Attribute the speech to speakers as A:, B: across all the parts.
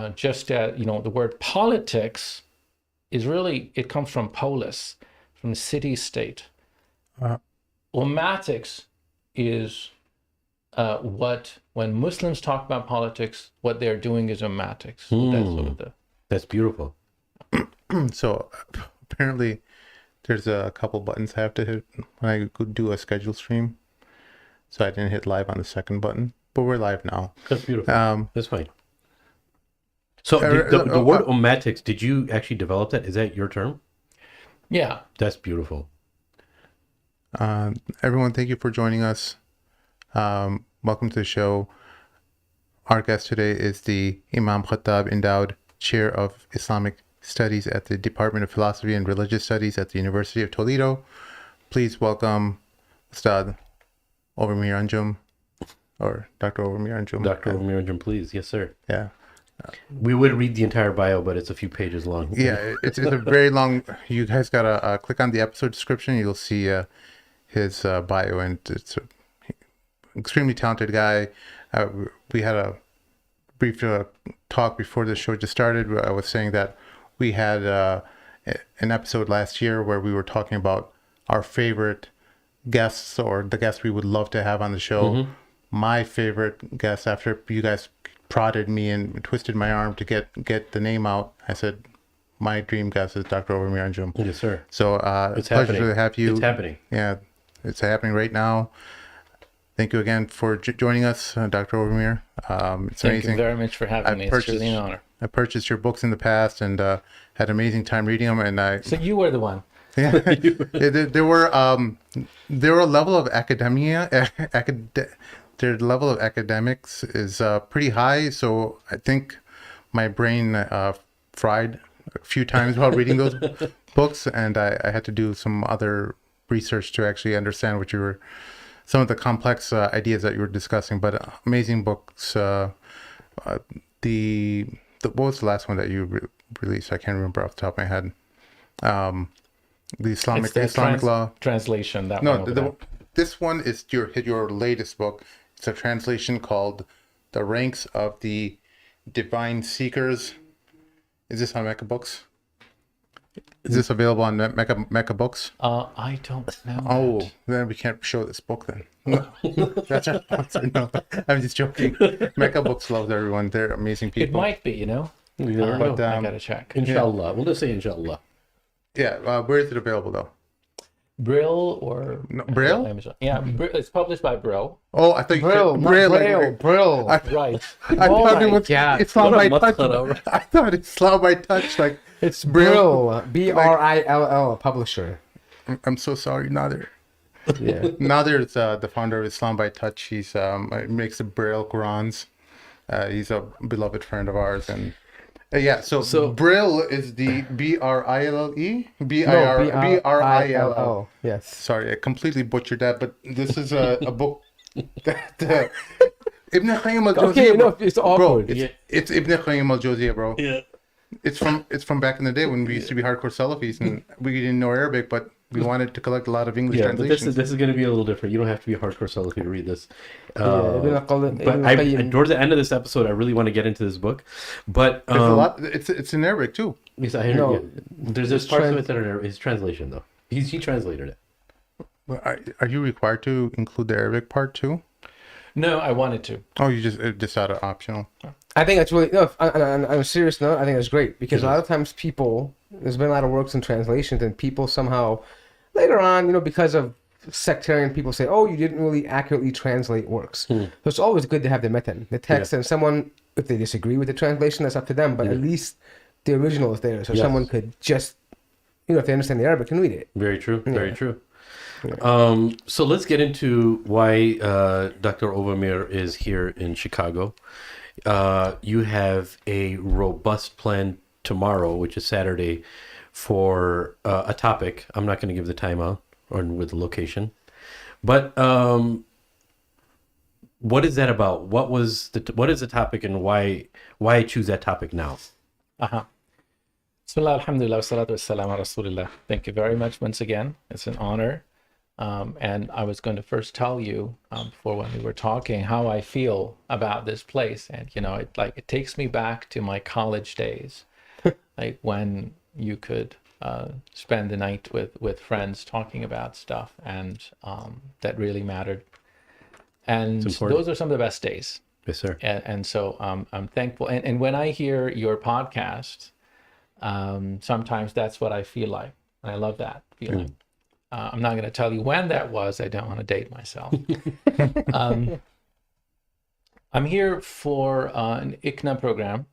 A: the word politics is really, it comes from polis, from city state. Ummatics is when Muslims talk about politics, what they're doing is ummatics.
B: That's beautiful.
C: So apparently there's a couple buttons I have to hit when I go do a schedule stream. So I didn't hit live on the second button, but we're live now.
B: That's beautiful. That's fine. So the word ummatics, did you actually develop that? Is that your term?
A: Yeah.
B: That's beautiful.
C: Everyone, thank you for joining us. Welcome to the show. Our guest today is the Imam Khattab Endowed Chair of Islamic Studies at the Department of Philosophy and Religious Studies at the University of Toledo. Please welcome Ustad Ovamir Anjum, or Dr. Ovamir Anjum.
B: Dr. Ovamir Anjum, please. Yes, sir.
C: Yeah.
B: We would read the entire bio, but it's a few pages long.
C: Yeah, it's a very long. You guys gotta click on the episode description. You'll see his bio, and it's an extremely talented guy. We had a brief talk before the show just started. I was saying that we had an episode last year where we were talking about our favorite guests or the guests we would love to have on the show. Mm-hmm. My favorite guest, after you guys prodded me and twisted my arm to get the name out, I said my dream guest is Dr. Ovamir Anjum.
B: Yes, sir.
C: So
B: it's
C: pleasure
B: happening.
C: to have you.
B: It's happening.
C: Yeah, it's happening right now. Thank you again for joining us, Dr. Ovamir. It's
A: Thank
C: amazing.
A: you very much for having me. It's really an honor.
C: I purchased your books in the past and had an amazing time reading them. And
A: So you were the one.
C: Yeah, there were a level of their level of academics is pretty high. So I think my brain fried a few times while reading those books, and I had to do some other research to actually understand some of the complex ideas that you were discussing. But amazing books. What was the last one that you released? I can't remember off the top of my head. The Islamic law
A: translation.
C: This one is your latest book. It's a translation called "The Ranks of the Divine Seekers." Is this on Mecca Books? Is this available on Mecca Books?
A: I don't know.
C: Oh, then we can't show this book then. No, that's our sponsor. No, I'm just joking. Mecca Books loves everyone. They're amazing people.
A: It might be,
B: You never know.
A: I gotta check.
B: Inshallah. Yeah. We'll just say inshallah.
C: Yeah. Where is it available though?
A: Brill or
C: Brill?
A: Yeah, it's published by Brill.
C: Oh, I think
D: Brill.
A: Right.
C: I thought it was Islam by touch. I thought Islam by touch. Like
D: it's Brill, Brill, publisher.
C: I'm so sorry, Nader.
D: Yeah,
C: Nader is the founder of Islam by Touch. He's makes the Brill Qurans. He's a beloved friend of ours, and so Brill is the Brill. Brill.
D: Yes.
C: Sorry, I completely butchered that, but this is a book that Ibn Qayyim al-Jawziyah.
D: Okay, no, it's awkward.
C: Bro, it's Ibn Qayyim al-Jawziyah, bro.
B: Yeah.
C: It's from back in the day when we used to be hardcore Salafis and we didn't know Arabic, but we wanted to collect a lot of English translations.
B: But this is going to be a little different. You don't have to be a hardcore Salafi to read this. But towards the end of this episode, I really want to get into this book. But
C: there's a lot. It's in Arabic too.
B: Yes, I hear. No, there's parts of it that are his translation though. He translated it.
C: Are you required to include the Arabic part too?
A: No, I wanted to.
C: Oh, you just out of optional.
D: I think that's really on a serious note. I think that's great because a lot of times there's been a lot of works and translations, and people somehow later on, because of sectarian people say, "Oh, you didn't really accurately translate works." So it's always good to have the matan, the text, and someone, if they disagree with the translation, that's up to them. But at least the original is there, so someone could just, if they understand the Arabic, can read it.
B: Very true. Very true. Yeah. So let's get into why Dr. Ovamir is here in Chicago. You have a robust plan tomorrow, which is Saturday, for a topic. I'm not going to give the time out or with the location, but what is that about? What is the topic, and why choose that topic now?
A: Bismillah, alhamdulillah, wassalatu wassalamu ala rasulillah. Thank you very much once again. It's an honor And I was going to first tell you before when we were talking how I feel about this place, and it takes me back to my college days, like when you could spend the night with friends talking about stuff, and that really mattered. And those are some of the best days.
B: Yes, sir.
A: And so I'm thankful. And when I hear your podcast, sometimes that's what I feel like. And I love that feeling. I'm not going to tell you when that was. I don't want to date myself. I'm here for an ICNA program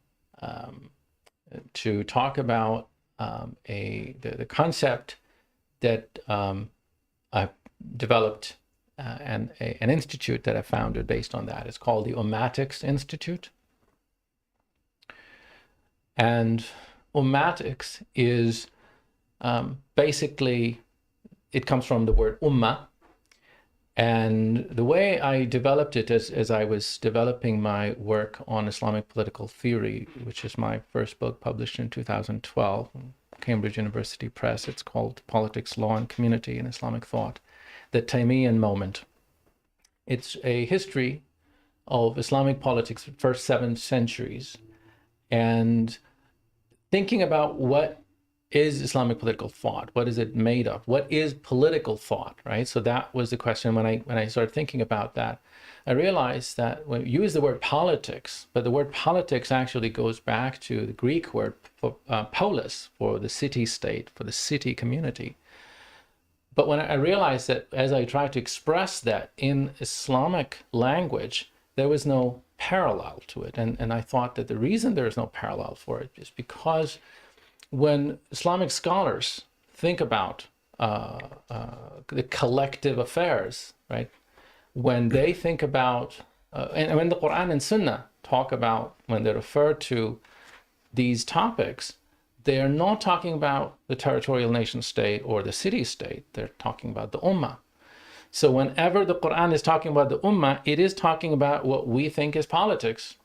A: to talk about the concept that I've developed and an institute that I founded based on that. It's called the Ummatics Institute. And Ummatics is basically, it comes from the word ummah. And the way I developed it as I was developing my work on Islamic political theory, which is my first book published in 2012, Cambridge University Press. It's called Politics, Law, and Community in Islamic Thought. The Taymiyyan Moment. It's a history of Islamic politics, the first 7 centuries, and thinking about what is Islamic political thought, what is it made of, what is political thought, right? So that was the question when I started thinking about that. I realized that when we use the word politics, but the word politics actually goes back to the Greek word for polis, for the city-state, for the city community. But when I realized that as I tried to express that in Islamic language, there was no parallel to it. And I thought that the reason there is no parallel for it is because when Islamic scholars think about the collective affairs, right? When they think about, and when the Quran and Sunnah talk about, when they refer to these topics, they are not talking about the territorial nation state or the city state. They're talking about the ummah. So whenever the Quran is talking about the ummah, it is talking about what we think is politics,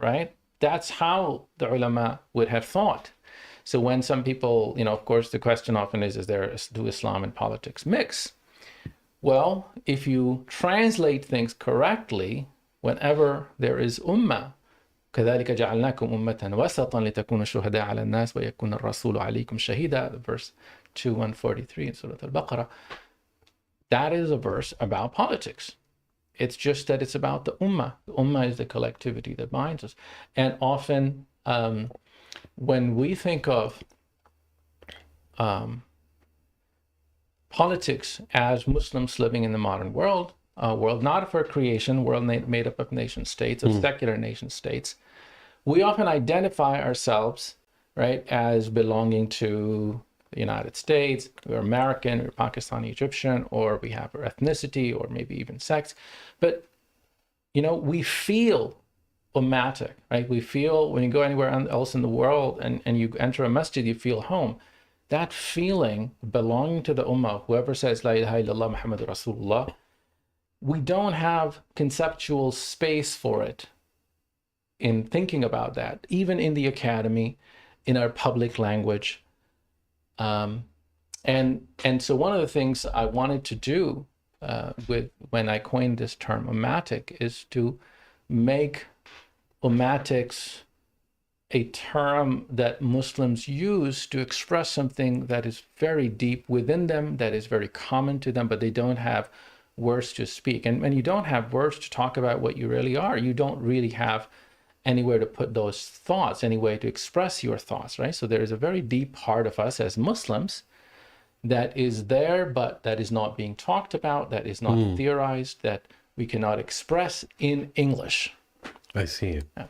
A: right? That's how the ulama would have thought. So when some people, of course, the question often is do Islam and politics mix? Well, if you translate things correctly, whenever there is ummah, كذلك جعلناكم أمة وسطا لتكونوا شهداء على الناس ويكون الرسول عليكم شهيدا, verse 2143 in Surah Al-Baqarah. That is a verse about politics. It's just that it's about the ummah. The ummah is the collectivity that binds us. And often when we think of politics as Muslims living in the modern world, a world not of our creation, world made up of nation states, of secular nation states, we often identify ourselves, right, as belonging to the United States. We're American, we're Pakistani, Egyptian, or we have our ethnicity, or maybe even sex. But, we feel ummatic, right? We feel when you go anywhere else in the world and you enter a masjid, you feel home. That feeling belonging to the ummah, whoever says, La ilaha illallah Muhammadur Rasulullah, we don't have conceptual space for it in thinking about that, even in the academy, in our public language. And so one of the things I wanted to do when I coined this term ummatic is to make ummatics a term that Muslims use to express something that is very deep within them, that is very common to them, but they don't have words to speak. And when you don't have words to talk about what you really are, you don't really have anywhere to put those thoughts, any way to express your thoughts, right? So there is a very deep part of us as Muslims that is there, but that is not being talked about, that is not theorized, that we cannot express in English.
B: I see.
A: Yeah.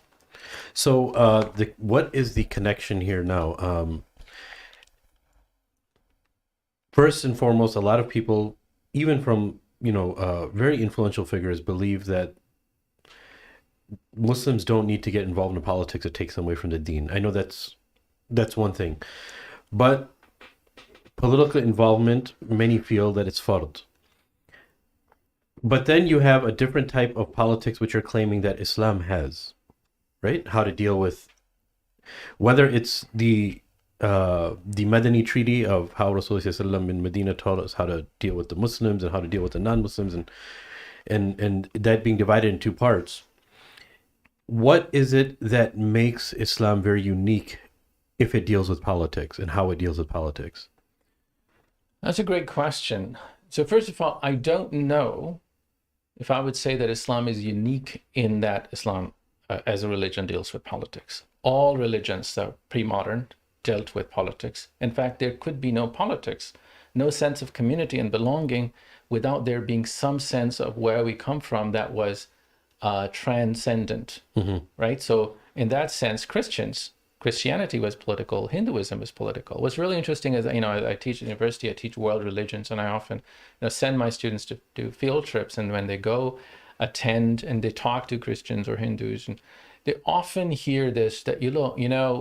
B: So what is the connection here now? First and foremost, a lot of people, even from very influential figures, believe that Muslims don't need to get involved in politics. It takes them away from the deen. I know that's one thing, but political involvement, many feel that it's fard. But then you have a different type of politics which are claiming that Islam has, right? How to deal with, whether it's the the Madani Treaty of how Rasulullah in Medina taught us how to deal with the Muslims and how to deal with the non-Muslims, and that being divided in two parts. What is it that makes Islam very unique if it deals with politics, and how it deals with politics?
A: That's a great question. So first of all, I don't know if I would say that Islam is unique in that Islam as a religion deals with politics. All religions that are pre-modern dealt with politics. In fact, there could be no politics, no sense of community and belonging without there being some sense of where we come from that was transcendent, right? So in that sense, Christianity was political, Hinduism was political. What's really interesting is, I teach at university, I teach world religions, and I often send my students to do field trips, and when they go attend and they talk to Christians or Hindus, and they often hear this, that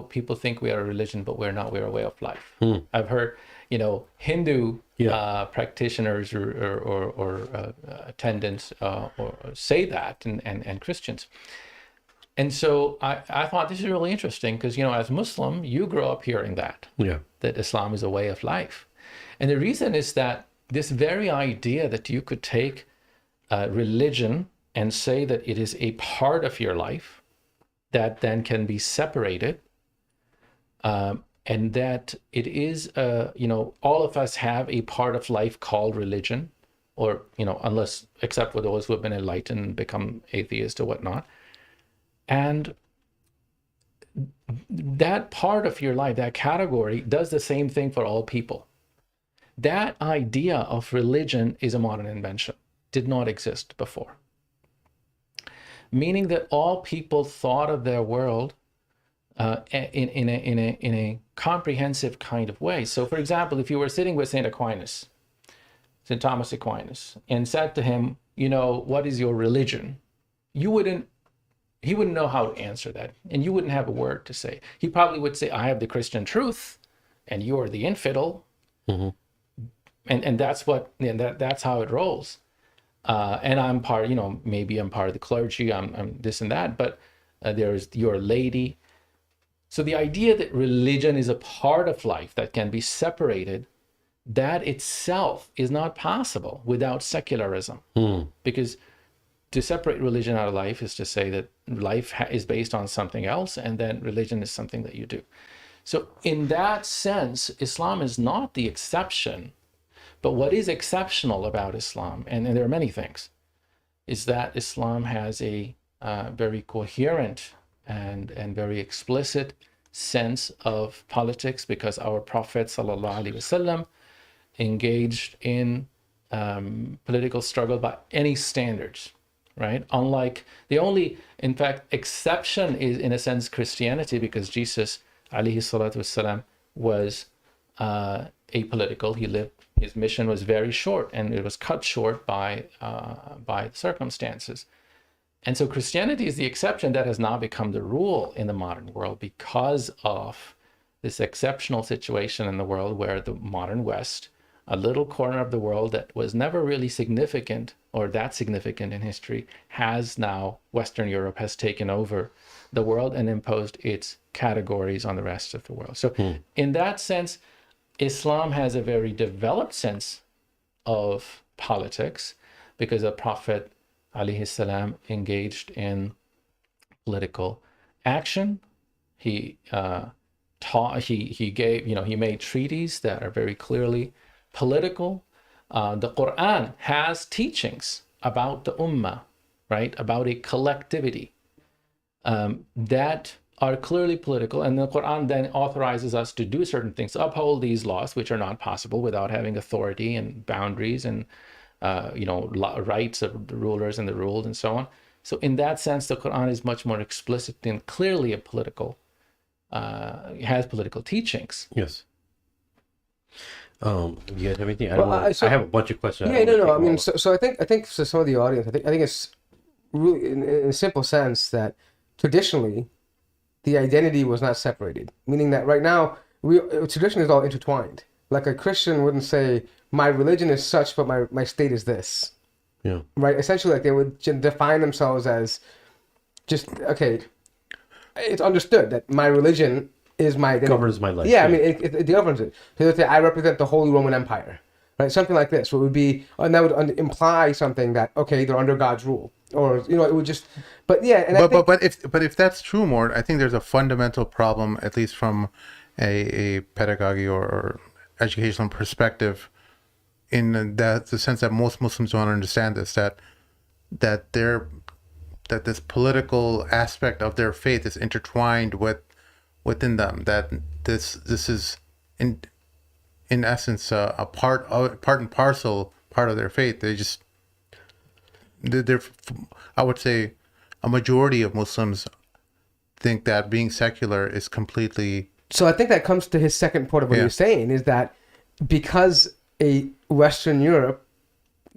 A: people think we are a religion, but we're not, we're a way of life. I've heard Hindu practitioners or attendants or say that, and Christians. And so I thought this is really interesting because, as Muslim, you grow up hearing that Islam is a way of life. And the reason is that this very idea that you could take religion and say that it is a part of your life that then can be separated, and that it is, all of us have a part of life called religion, or, except for those who have been enlightened and become atheists or whatnot. And that part of your life, that category, does the same thing for all people. That idea of religion is a modern invention, did not exist before. Meaning that all people thought of their world in a comprehensive kind of way. So, for example, if you were sitting with St. Thomas Aquinas, and said to him, what is your religion? He wouldn't know how to answer that, and you wouldn't have a word to say. He probably would say, I have the Christian truth, and you are the infidel. And that's that's how it rolls. And I'm part, maybe I'm part of the clergy, I'm this and that, but there's your lady. So the idea that religion is a part of life that can be separated, that itself is not possible without secularism. Because to separate religion out of life is to say that life is based on something else, and then religion is something that you do. So in that sense, Islam is not the exception. But what is exceptional about Islam, and there are many things, is that Islam has a very coherent and very explicit sense of politics, because our Prophet ﷺ engaged in political struggle by any standards, right? Unlike the only, in fact, exception is, in a sense, Christianity, because Jesus ﷺ was apolitical. He lived. His mission was very short, and it was cut short by circumstances. And so Christianity is the exception that has now become the rule in the modern world because of this exceptional situation in the world where the modern West, a little corner of the world that was never really significant or that significant in history, has now, Western Europe has taken over the world and imposed its categories on the rest of the world. So in that sense, Islam has a very developed sense of politics because the Prophet ﷺ engaged in political action. He he made treaties that are very clearly political. The Quran has teachings about the ummah, right? About a collectivity that are clearly political, and the Quran then authorizes us to do certain things, to uphold these laws, which are not possible without having authority and boundaries and rights of the rulers and the ruled and so on. So in that sense, the Quran is much more explicit and clearly has political teachings.
B: Yes. Do you guys have anything? I have a bunch of questions.
D: Yeah, no. I mean, so I think for some of the audience, I think it's really in a simple sense that traditionally the identity was not separated, meaning that right now tradition is all intertwined. Like a Christian wouldn't say my religion is such, but my state is this.
B: Yeah.
D: Right. Essentially, like they would define themselves as just okay. It's understood that my religion is my identity.
B: Governs my life.
D: Yeah, I mean, it governs it. So let's say I represent the Holy Roman Empire, right? Something like this. So it would be, and that would imply something that, okay, they're under God's rule. Or, you know, it would just, but yeah. And
C: but if that's true, Mort, I think there's a fundamental problem, at least from a pedagogy or educational perspective, in the sense that most Muslims don't understand this, that this political aspect of their faith is intertwined within them, that this is in essence a part and parcel of their faith. They're I would say a majority of Muslims think that being secular is completely.
D: So I think that comes to his second point of what you're saying, is that because Western Europe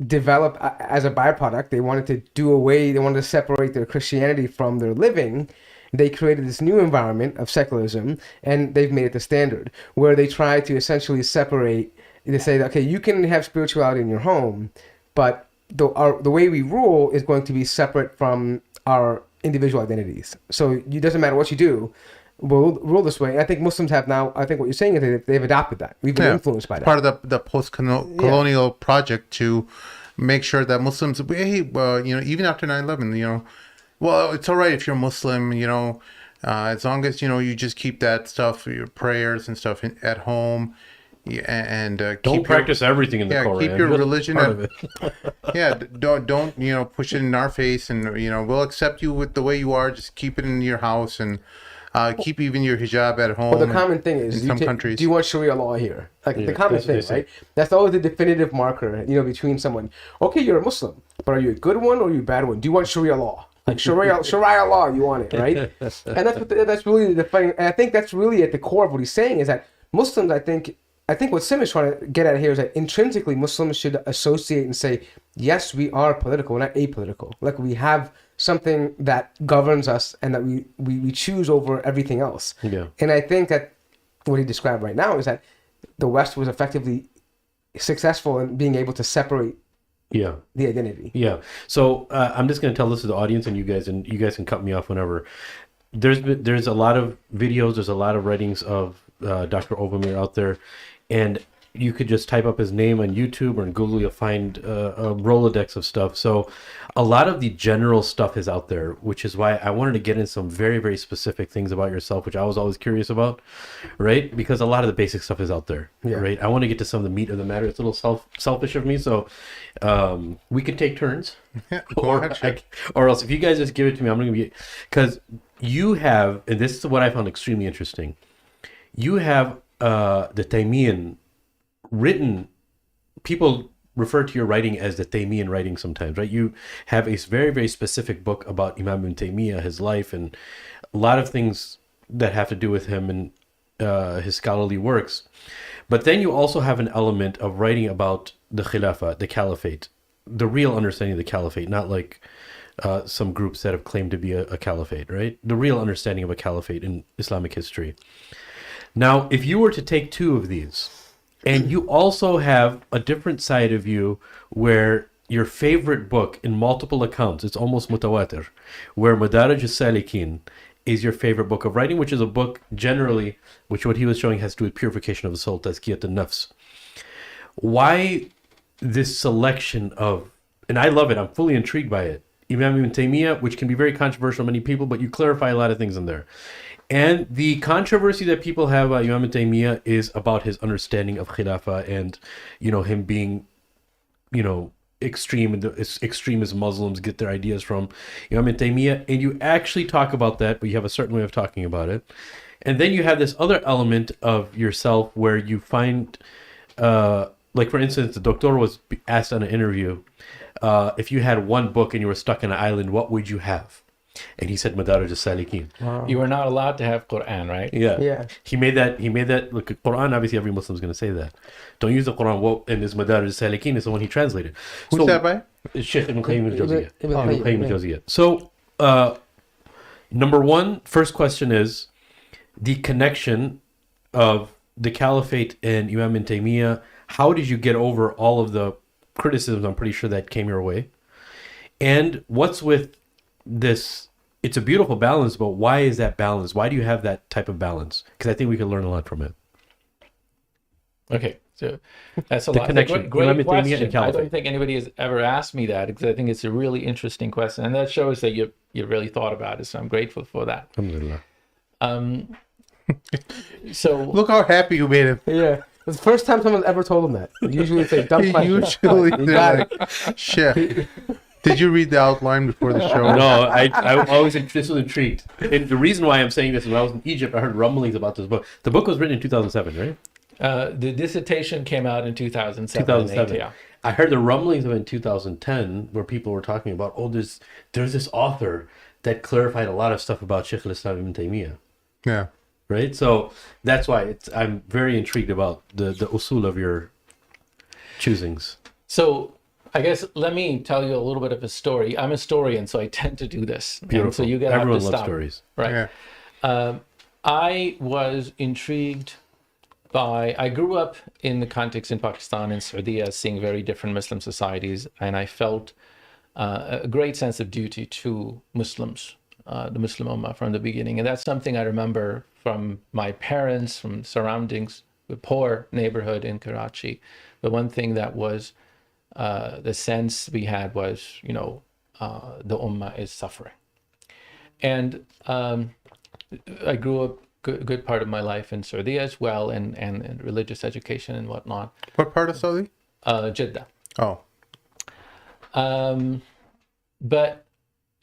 D: developed as a byproduct, they wanted to separate their Christianity from their living. They created this new environment of secularism, and they've made it the standard, where they try to essentially separate. They say, okay, you can have spirituality in your home, but the way we rule is going to be separate from our individual identities. So it doesn't matter what you do, we'll rule this way. And I think Muslims have now, I think what you're saying is they've adopted that. We've been influenced by that.
C: Part of the post-colonial project to make sure that Muslims, hey, well, you know, even after 9/11, you know, well, it's all right if you're Muslim, you know, as long as, you know, you just keep that stuff, your prayers and stuff at home. And
B: don't practice everything in the Quran.
C: Keep your religion
B: part of it.
C: don't you know, push it in our face, and you know, we'll accept you with the way you are. Just keep it in your house, and keep even your hijab at home.
D: Well, the common thing is,
C: in some countries,
D: do you want Sharia law here? Like the common thing, right? That's always the definitive marker, you know, between someone. Okay, you're a Muslim, but are you a good one or are you a bad one? Do you want Sharia law? Like Sharia law, you want it, right? And that's really the defining. And I think that's really at the core of what he's saying, is that Muslims, I think what Sim is trying to get at here is that intrinsically Muslims should associate and say, yes, we are political, not apolitical. Like we have something that governs us and that we choose over everything else.
B: Yeah.
D: And I think that what he described right now is that the West was effectively successful in being able to separate the identity.
B: Yeah. So I'm just going to tell this to the audience, and you guys can cut me off whenever. There's a lot of videos, there's a lot of writings of Dr. Ovamir out there. And you could just type up his name on YouTube or in Google, you'll find a Rolodex of stuff. So a lot of the general stuff is out there, which is why I wanted to get in some very, very specific things about yourself, which I was always curious about, right? Because a lot of the basic stuff is out there, right? I want to get to some of the meat of the matter. It's a little selfish of me, so we could take turns. Or else if you guys just give it to me, I'm going to be... Because you have, and this is what I found extremely interesting, you have the Taymiyyan written, people refer to your writing as the Taymiyyan writing sometimes, right? You have a very, very specific book about Imam ibn Taymiyyah, his life, and a lot of things that have to do with him and his scholarly works. But then you also have an element of writing about the Khilafah, the Caliphate, the real understanding of the Caliphate, not like some groups that have claimed to be a caliphate, right? The real understanding of a caliphate in Islamic history. Now, if you were to take two of these, and you also have a different side of you where your favorite book in multiple accounts, it's almost mutawatir, where Madarij al-Salikin is your favorite book of writing, which is a book generally, which what he was showing has to do with purification of the soul, tazkiyat an-nafs. Why this selection of, and I love it, I'm fully intrigued by it, Imam ibn Taymiyyah, which can be very controversial to many people, but you clarify a lot of things in there. And the controversy that people have about Imam ibn Taymiyyah is about his understanding of Khilafah and, you know, him being, you know, extreme as Muslims get their ideas from Imam ibn Taymiyyah. And you actually talk about that, but you have a certain way of talking about it. And then you have this other element of yourself where you find, like for instance, the doctor was asked on an interview, if you had one book and you were stuck on an island, what would you have? And he said Madarij al-Salikin.
A: Wow. You were not allowed to have Quran, right?
D: Yeah.
B: He made that look, Quran, obviously every Muslim is going to say that. Don't use the Quran. Well, and this Madarij al-Salikin is the one he translated.
C: Who's that by?
B: Sheikh Ibn Qayyim al-Jawziyah. So, number one, first question is the connection of the Caliphate and Imam ibn Taymiyyah. How did you get over all of the criticisms, I'm pretty sure, that came your way? And what's with this it's a beautiful balance, but why is that balance? Why do you have that type of balance? Because I think we can learn a lot from it.
A: Okay, so that's a
B: The
A: lot.
B: connection,
A: Great
B: Imam, Taymiyyan, and
A: question. I
B: Caliphate.
A: don't think anybody has ever asked me that because I think it's a really interesting question, and that shows that you really thought about it. So I'm grateful for that.
B: Alhamdulillah.
A: So
C: Look how happy you made him.
D: Yeah. It's the first time someone's ever told him that. Usually it's a dumb question.
C: Usually
D: You
C: they're
D: got
C: like, shit. Did you read the outline before the show?
B: No, I always this was intrigued. And the reason why I'm saying this is when I was in Egypt, I heard rumblings about this book. The book was written in 2007, right?
A: the dissertation came out in 2007.
B: 2007.
A: Yeah.
B: I heard the rumblings of it in 2010 where people were talking about, there's this author that clarified a lot of stuff about Shaykh al-Islam ibn Taymiyyah.
C: Yeah.
B: Right? So that's why I'm very intrigued about the usūl of your choosings.
A: So I guess let me tell you a little bit of a story. I'm a historian, so I tend to do this. And
B: Beautiful.
A: so you get
B: Everyone
A: to
B: loves
A: stop.
B: stories.
A: Right.
C: Yeah.
A: I was intrigued by, I grew up in the context in Pakistan and Syria, seeing very different Muslim societies, and I felt a great sense of duty to Muslims, the Muslim Ummah from the beginning. And that's something I remember from my parents, from surroundings, the poor neighborhood in Karachi. But one thing that was the sense we had was, the Ummah is suffering. And I grew up good part of my life in Saudi as well, and religious education and whatnot.
C: What part of Saudi?
A: Jeddah.
C: Oh.
A: But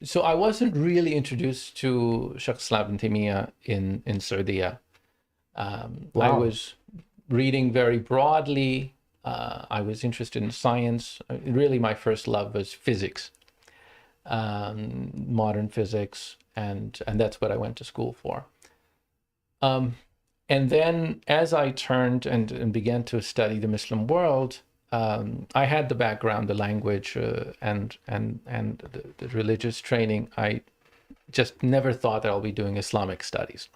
A: so I wasn't really introduced to Shaykh al-Islam ibn Taymiyyah in Saudi. I was reading very broadly. I was interested in science. Really, my first love was physics, modern physics, and that's what I went to school for. And then as I turned and began to study the Muslim world, I had the background, the language, and the religious training. I just never thought that I'll be doing Islamic studies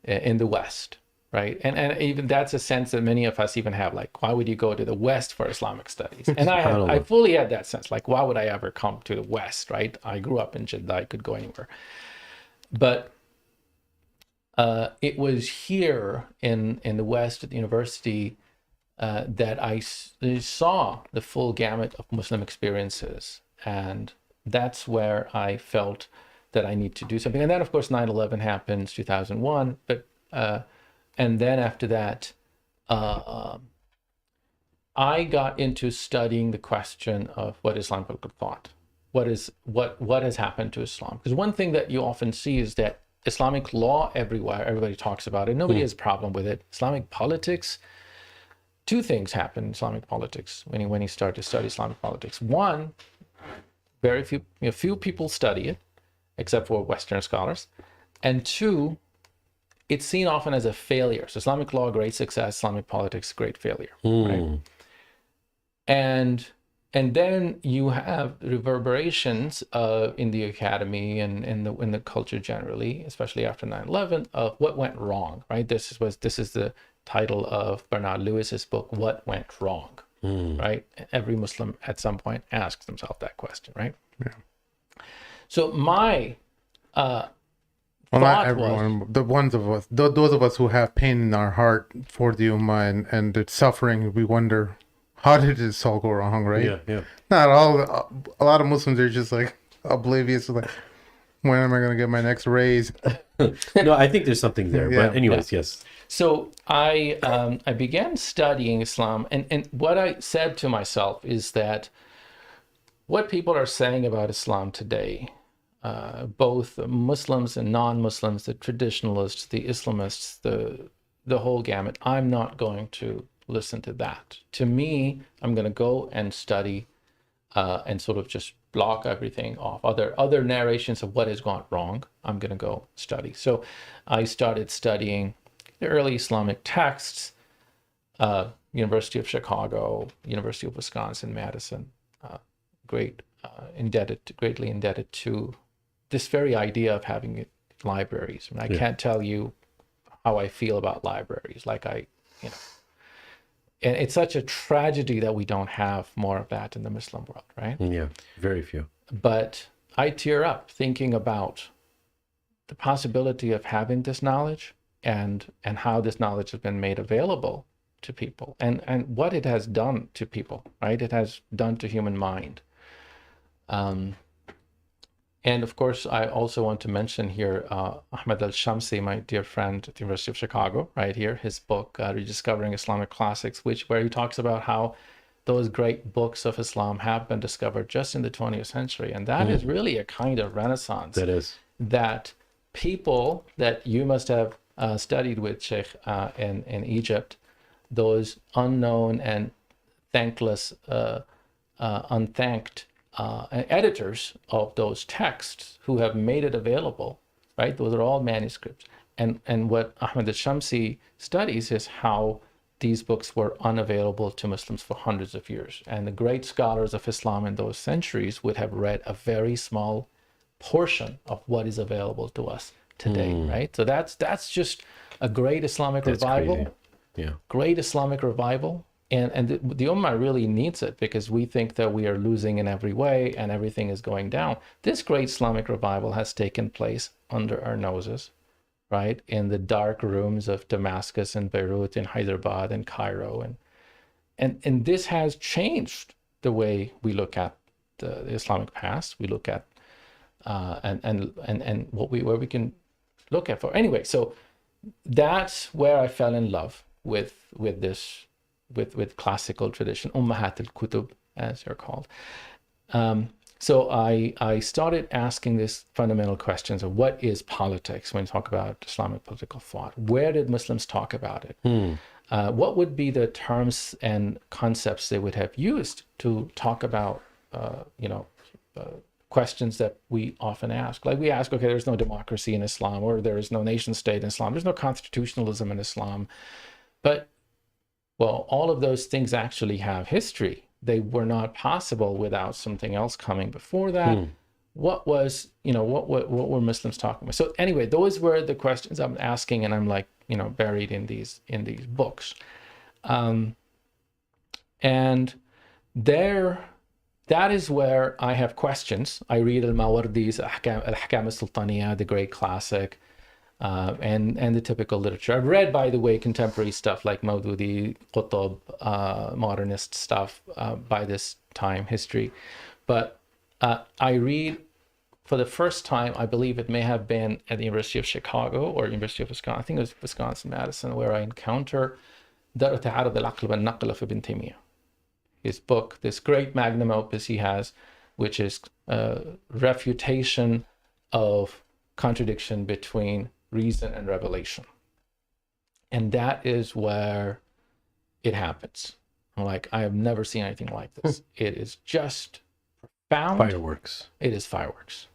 A: in the West, right? And even that's a sense that many of us even have, like, why would you go to the West for Islamic studies? And I fully had that sense, like, why would I ever come to the West, right? I grew up in Jeddah, I could go anywhere. But it was here in the West at the university that I saw the full gamut of Muslim experiences. And that's where I felt that I need to do something. And then, of course, 9/11 happens, 2001. But and then after that, I got into studying the question of what is Islamic political thought. What has happened to Islam? Because one thing that you often see is that Islamic law everywhere, everybody talks about it. Nobody has a problem with it. Islamic politics, two things happen in Islamic politics when you start to study Islamic politics. One, very few people study it, except for Western scholars. And two, it's seen often as a failure. So Islamic law, great success. Islamic politics, great failure. Right? And then you have reverberations in the academy and in the culture generally, especially after 9/11, of what went wrong, right? This is the title of Bernard Lewis's book, What Went Wrong, right? Every Muslim at some point asks themselves that question, right?
C: Yeah.
A: So my
C: Not everyone. Those of us who have pain in our heart for the Ummah and its suffering, we wonder, how did this all go wrong, right?
B: Yeah.
C: Not all. A lot of Muslims are just like oblivious, like, when am I going to get my next raise?
B: No, I think there's something there.
C: Yeah.
B: But anyways, yes.
A: So I began studying Islam, and what I said to myself is that what people are saying about Islam today, both Muslims and non-Muslims, the traditionalists, the Islamists, the whole gamut, I'm not going to listen to that. To me, I'm going to go and study and sort of just block everything off. Other narrations of what has gone wrong, I'm going to go study. So I started studying the early Islamic texts, University of Chicago, University of Wisconsin-Madison, greatly indebted to this very idea of having libraries. I mean, I can't tell you how I feel about libraries. And it's such a tragedy that we don't have more of that in the Muslim world, right?
B: Yeah, very few.
A: But I tear up thinking about the possibility of having this knowledge and how this knowledge has been made available to people and what it has done to people, right? It has done to human mind. And of course, I also want to mention here Ahmed al-Shamsi, my dear friend at the University of Chicago, right here, his book, Rediscovering Islamic Classics, where he talks about how those great books of Islam have been discovered just in the 20th century. And that is really a kind of renaissance.
B: That is.
A: That people that you must have studied with, Sheikh, in Egypt, those unknown and thankless, unthanked editors of those texts who have made it available, right? Those are all manuscripts. And what Ahmed al-Shamsi studies is how these books were unavailable to Muslims for hundreds of years. And the great scholars of Islam in those centuries would have read a very small portion of what is available to us today, right? So that's just a great Islamic revival.
B: Crazy. Yeah.
A: Great Islamic revival. And the Ummah really needs it because we think that we are losing in every way and everything is going down. This great Islamic revival has taken place under our noses, right? In the dark rooms of Damascus and Beirut and Hyderabad and Cairo. And this has changed the way we look at the Islamic past. We look at and where we can look at for. Anyway, so that's where I fell in love with this. With classical tradition, Ummahat al-Kutub, as they're called. So I started asking these fundamental questions of what is politics when you talk about Islamic political thought? Where did Muslims talk about it? What would be the terms and concepts they would have used to talk about, questions that we often ask? Like we ask, okay, there's no democracy in Islam, or there is no nation state in Islam. There's no constitutionalism in Islam. But well, all of those things actually have history. They were not possible without something else coming before that. What was, what were Muslims talking about? So anyway, those were the questions I'm asking, and I'm like, buried in these books. And that is where I have questions. I read al-Mawardi's al-Ahkam al-Sultaniyya, the great classic. And the typical literature. I've read, by the way, contemporary stuff like Maududi, Qutb, modernist stuff by this time, history. But I read for the first time, I believe it may have been at the University of Chicago or University of Wisconsin, I think it was Wisconsin-Madison, where I encounter Dar Ta'arud al-Aql wal-Naql of Ibn Taymiyyan. His book, this great magnum opus he has, which is refutation of contradiction between reason and revelation. And that is where it happens. I'm like, I have never seen anything like this. It is just profound.
B: Fireworks.
A: It is fireworks.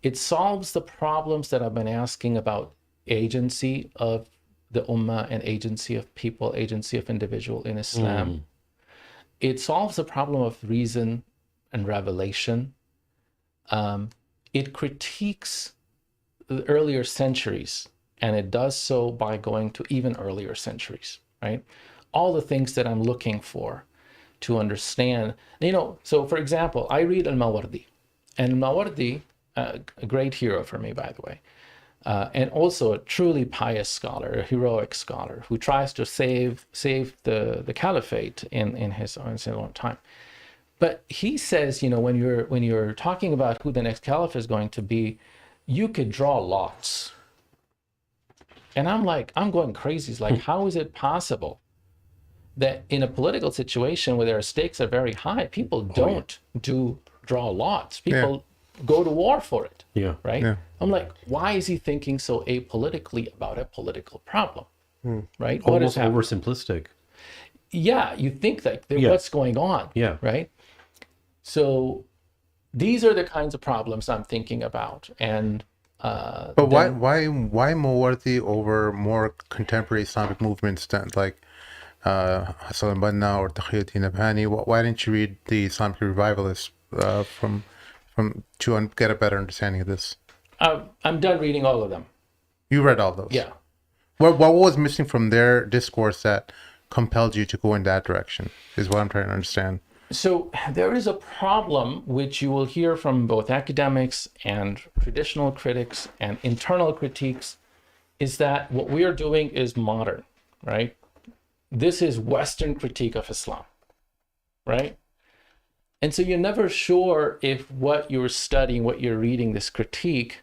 A: It solves the problems that I've been asking about agency of the Ummah and agency of people, agency of individual in Islam. It solves the problem of reason and revelation. It critiques the earlier centuries, and it does so by going to even earlier centuries, right? All the things that I'm looking for to understand, so for example, I read al-Mawardi, and al-Mawardi, a great hero for me, by the way, and also a truly pious scholar, a heroic scholar who tries to save the Caliphate in his own time. But he says, when you're talking about who the next Caliph is going to be, you could draw lots. And I'm going crazy. It's like, how is it possible that in a political situation where their stakes are very high, people don't draw lots? People go to war for it. Yeah. Right? Yeah. I'm like, why is he thinking so apolitically about a political problem? Right?
B: Almost oversimplistic.
A: Yeah, you think that what's going on? Yeah. Right? So these are the kinds of problems I'm thinking about. And
C: but why Mawardi over more contemporary Islamic movements than like Hassan al-Banna or Taqiyuddin Nabhani? Why didn't you read the Islamic revivalists from to get a better understanding of this?
A: I'm done reading all of them.
C: You read all those?
A: Yeah.
C: What was missing from their discourse that compelled you to go in that direction is what I'm trying to understand.
A: So there is a problem which you will hear from both academics and traditional critics and internal critiques, is that what we are doing is modern, right? This is Western critique of Islam, right? And so you're never sure if what you're studying, what you're reading, this critique,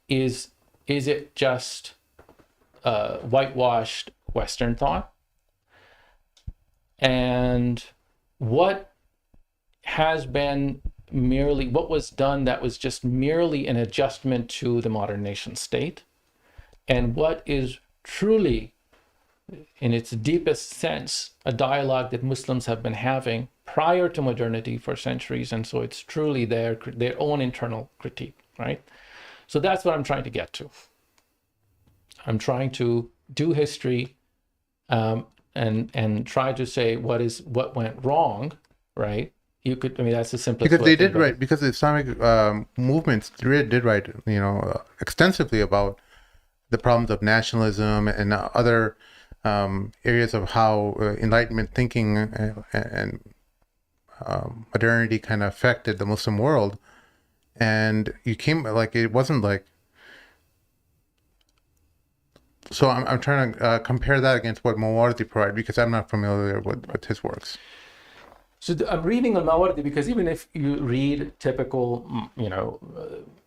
A: is it just whitewashed Western thought? And what has been merely, what was done that was just merely an adjustment to the modern nation state? And what is truly, in its deepest sense, a dialogue that Muslims have been having prior to modernity for centuries, and so it's truly their own internal critique, right? So that's what I'm trying to get to. I'm trying to do history and try to say what went wrong, right? You could, I mean, that's the simplest
C: Because
A: way
C: they
A: to think
C: did
A: about
C: write, because the Islamic movements did write, extensively about the problems of nationalism and other areas of how Enlightenment thinking and modernity kind of affected the Muslim world. And you came, like, it wasn't like, so I'm trying to compare that against what Mawardi provided, because I'm not familiar with his works.
A: So I'm reading al-Mawardi because even if you read typical,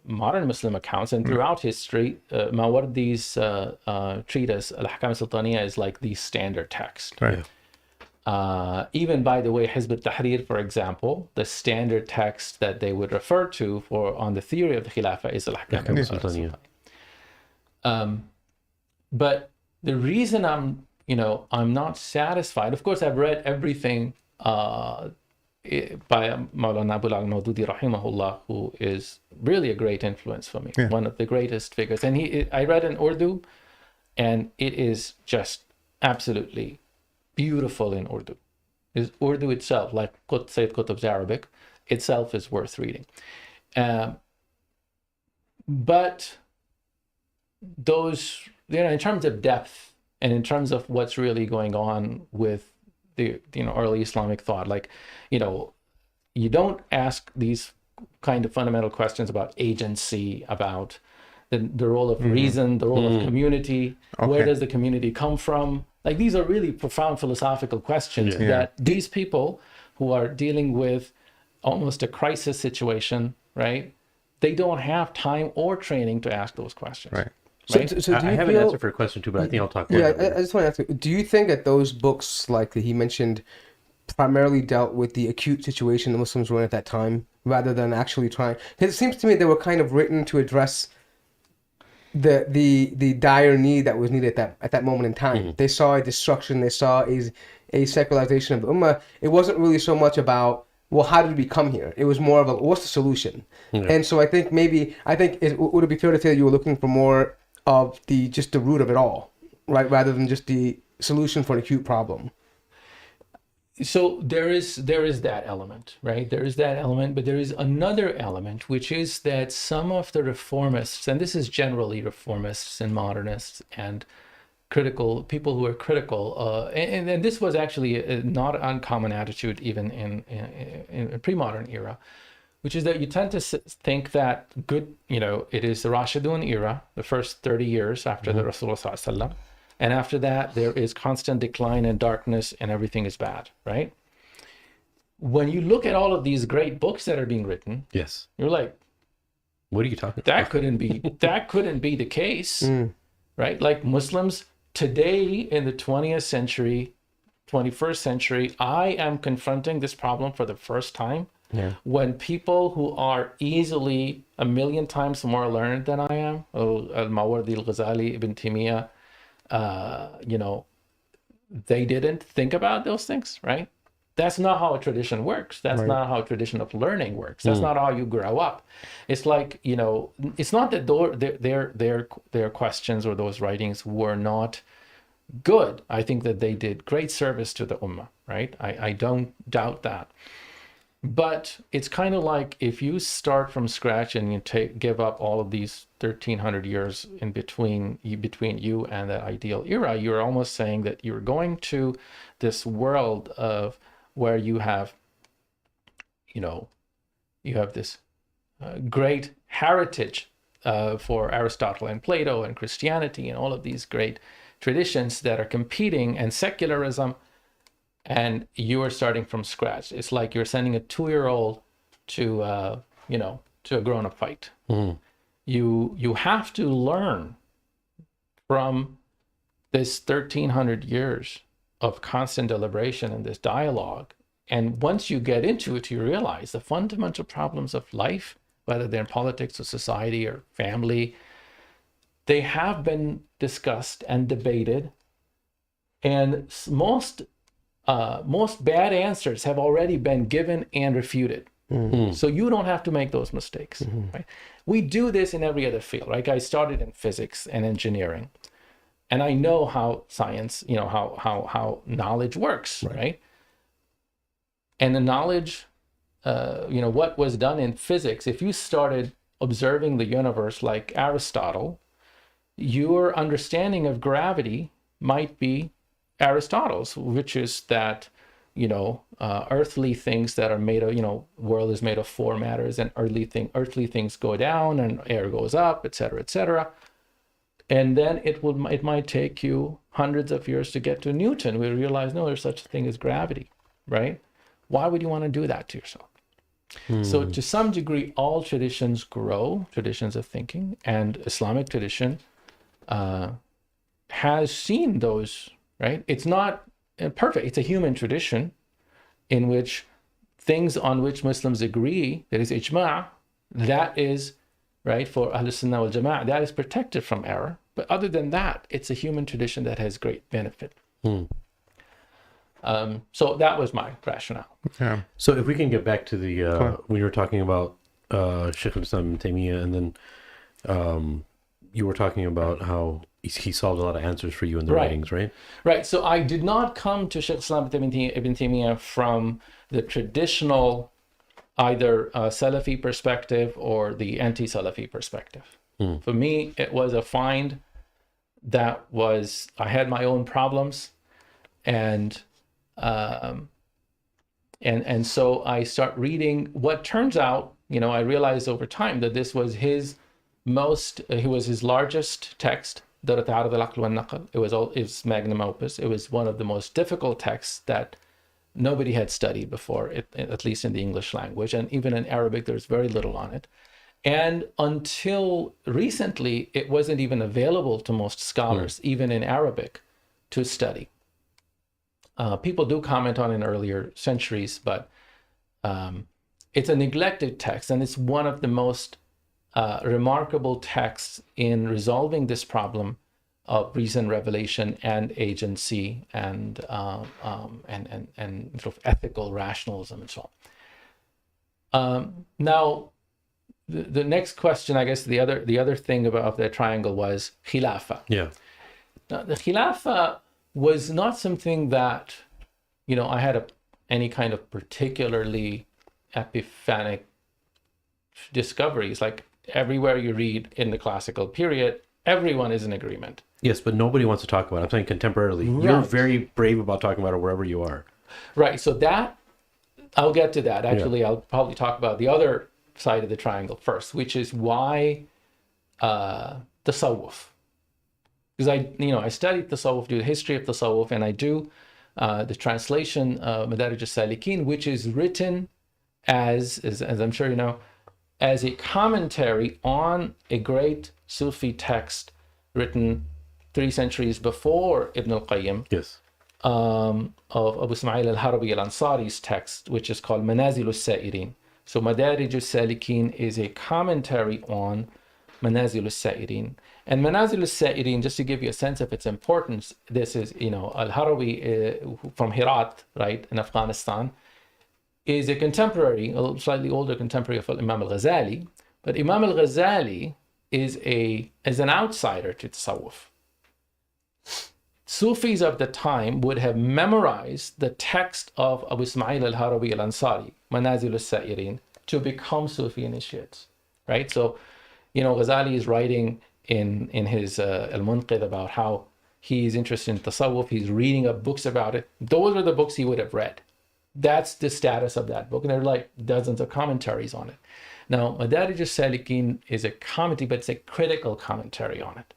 A: modern Muslim accounts and throughout history, Mawardi's treatise, al-Ahkam al-Sultaniyya, is like the standard text.
C: Right.
A: Even, by the way, Hizb al-Tahrir, for example, the standard text that they would refer to on the theory of the Khilafah is al-Ahkam al-Sultaniyya. But the reason I'm not satisfied, of course, I've read everything by Maulana Abu al-Mawdudi rahimahullah, who is really a great influence for me, one of the greatest figures. And I read in Urdu, and it is just absolutely beautiful in Urdu. Urdu itself, like Sayyid Qutb's Arabic, itself is worth reading. But those, in terms of depth and in terms of what's really going on with the early Islamic thought, like, you don't ask these kind of fundamental questions about agency, about the role of reason, the role of community, where does the community come from? Like, these are really profound philosophical questions that these people who are dealing with almost a crisis situation, right? They don't have time or training to ask those questions.
C: Right.
A: Right?
D: So do
B: I
D: you
B: have an
D: feel,
B: answer for your question too, but I think I'll talk.
D: I just want to ask you, do you think that those books, like that he mentioned, primarily dealt with the acute situation the Muslims were in at that time, rather than actually trying? Because it seems to me they were kind of written to address the dire need that was needed at that moment in time. They saw a destruction, they saw a secularization of the ummah. It wasn't really so much about, well, how did we come here? It was more of what's the solution? And so I think would it be fair to say that you were looking for more of just the root of it all, right, rather than just the solution for an acute problem?
A: So there is that element, right? There is that element, but there is another element, which is that some of the reformists, and this is generally reformists and modernists and critical people who are critical, and this was actually a not uncommon attitude even in a pre-modern era, which is that you tend to think that it is the Rashidun era, the first 30 years after the Rasulullah Sallallahu Alaihi Wasallam. And after that, there is constant decline and darkness and everything is bad, right? When you look at all of these great books that are being written,
B: Yes.
A: you're like,
B: What are you talking
A: that
B: about?
A: couldn't be the case, right? Like, Muslims today in the 20th century, 21st century, I am confronting this problem for the first time. When people who are easily a million times more learned than I am, al-Mawardi, al-Ghazali, Ibn Taymiyyah, they didn't think about those things, right? That's not how a tradition works. That's not how a tradition of learning works. That's not how you grow up. It's like, it's not that their questions or those writings were not good. I think that they did great service to the ummah, right? I don't doubt that. But it's kind of like if you start from scratch and you give up all of these 1,300 years in between you and that ideal era, you're almost saying that you're going to this world of where you have this great heritage for Aristotle and Plato and Christianity and all of these great traditions that are competing, and secularism, and you are starting from scratch. It's like you're sending a 2-year-old to a grown-up fight. You have to learn from this 1,300 years of constant deliberation and this dialogue. And once you get into it, you realize the fundamental problems of life, whether they're in politics or society or family, they have been discussed and debated. And most bad answers have already been given and refuted. So you don't have to make those mistakes. Right? We do this in every other field. Right? I started in physics and engineering, and I know how science, how knowledge works, right? And the knowledge, what was done in physics, if you started observing the universe like Aristotle, your understanding of gravity might be Aristotle's, which is that, earthly things that are made of, world is made of 4 matters, and earthly things go down and air goes up, et cetera, et cetera. And then it might take you hundreds of years to get to Newton. We realize, no, there's such a thing as gravity, right? Why would you want to do that to yourself? So to some degree, all traditions grow, traditions of thinking, and Islamic tradition has seen those, right? It's not perfect. It's a human tradition in which things on which Muslims agree, that is ijma', that is, right, for Ahl-Sunnah wal Jama'ah, that is protected from error. But other than that, it's a human tradition that has great benefit. So that was my rationale.
C: Yeah.
B: So if we can get back to the when you were talking about Shaykh al-Islam ibn Taymiyya, and then you were talking about how he solved a lot of answers for you in the writings, right?
A: Right. So I did not come to Shaykh al-Islam ibn Taymiyya from the traditional either Salafi perspective or the anti-Salafi perspective. For me, it was a find that was, I had my own problems, and so I start reading what turns out, I realized over time that this was his largest text, Darat Arad al-Aql wal-Naql. It was his magnum opus. It was one of the most difficult texts that nobody had studied before, at least in the English language, and even in Arabic, there's very little on it. And until recently, it wasn't even available to most scholars, even in Arabic, to study. People do comment on it in earlier centuries, but it's a neglected text, and it's one of the most remarkable texts in resolving this problem of reason, revelation, and agency, and sort of ethical rationalism, and so on. Now, the next question, I guess, the other thing about that triangle was Khilafah.
B: Yeah.
A: Now, the Khilafah was not something that, I had any kind of particularly epiphanic discoveries. Like everywhere you read in the classical period, everyone is in agreement.
B: Yes, but nobody wants to talk about it. I'm saying contemporarily.
A: Right.
B: You're very brave about talking about it wherever you are.
A: Right. So that, I'll get to that. Actually, I'll probably talk about the other side of the triangle first, which is why tasawwuf. Because I studied tasawwuf, do the history of tasawwuf, and I do the translation of Madarij al-Salikin, which is written as I'm sure you know, as a commentary on a great Sufi text written 3 centuries before Ibn al-Qayyim.
B: Yes.
A: Of Abu Ismail al-Harawi al-Ansari's text, which is called Manazil al-Sa'irin. So Madarij al-Salikin is a commentary on Manazil al-Sa'irin. And Manazil al-Sa'irin, just to give you a sense of its importance, this is, al-Harawi from Herat, right, in Afghanistan, is a contemporary, a slightly older contemporary of Imam al-Ghazali. But Imam al-Ghazali is an outsider to Tasawwuf. Sufis of the time would have memorized the text of Abu Ismail al-Harawi al-Ansari, Manazil al-Sa'irin, to become Sufi initiates, right? So, Ghazali is writing in his Al-Munqidh about how he's interested in Tasawwuf, he's reading up books about it. Those are the books he would have read, that's the status of that book. And there are like dozens of commentaries on it. Now, Madarij al-Salikin is a commentary, but it's a critical commentary on it,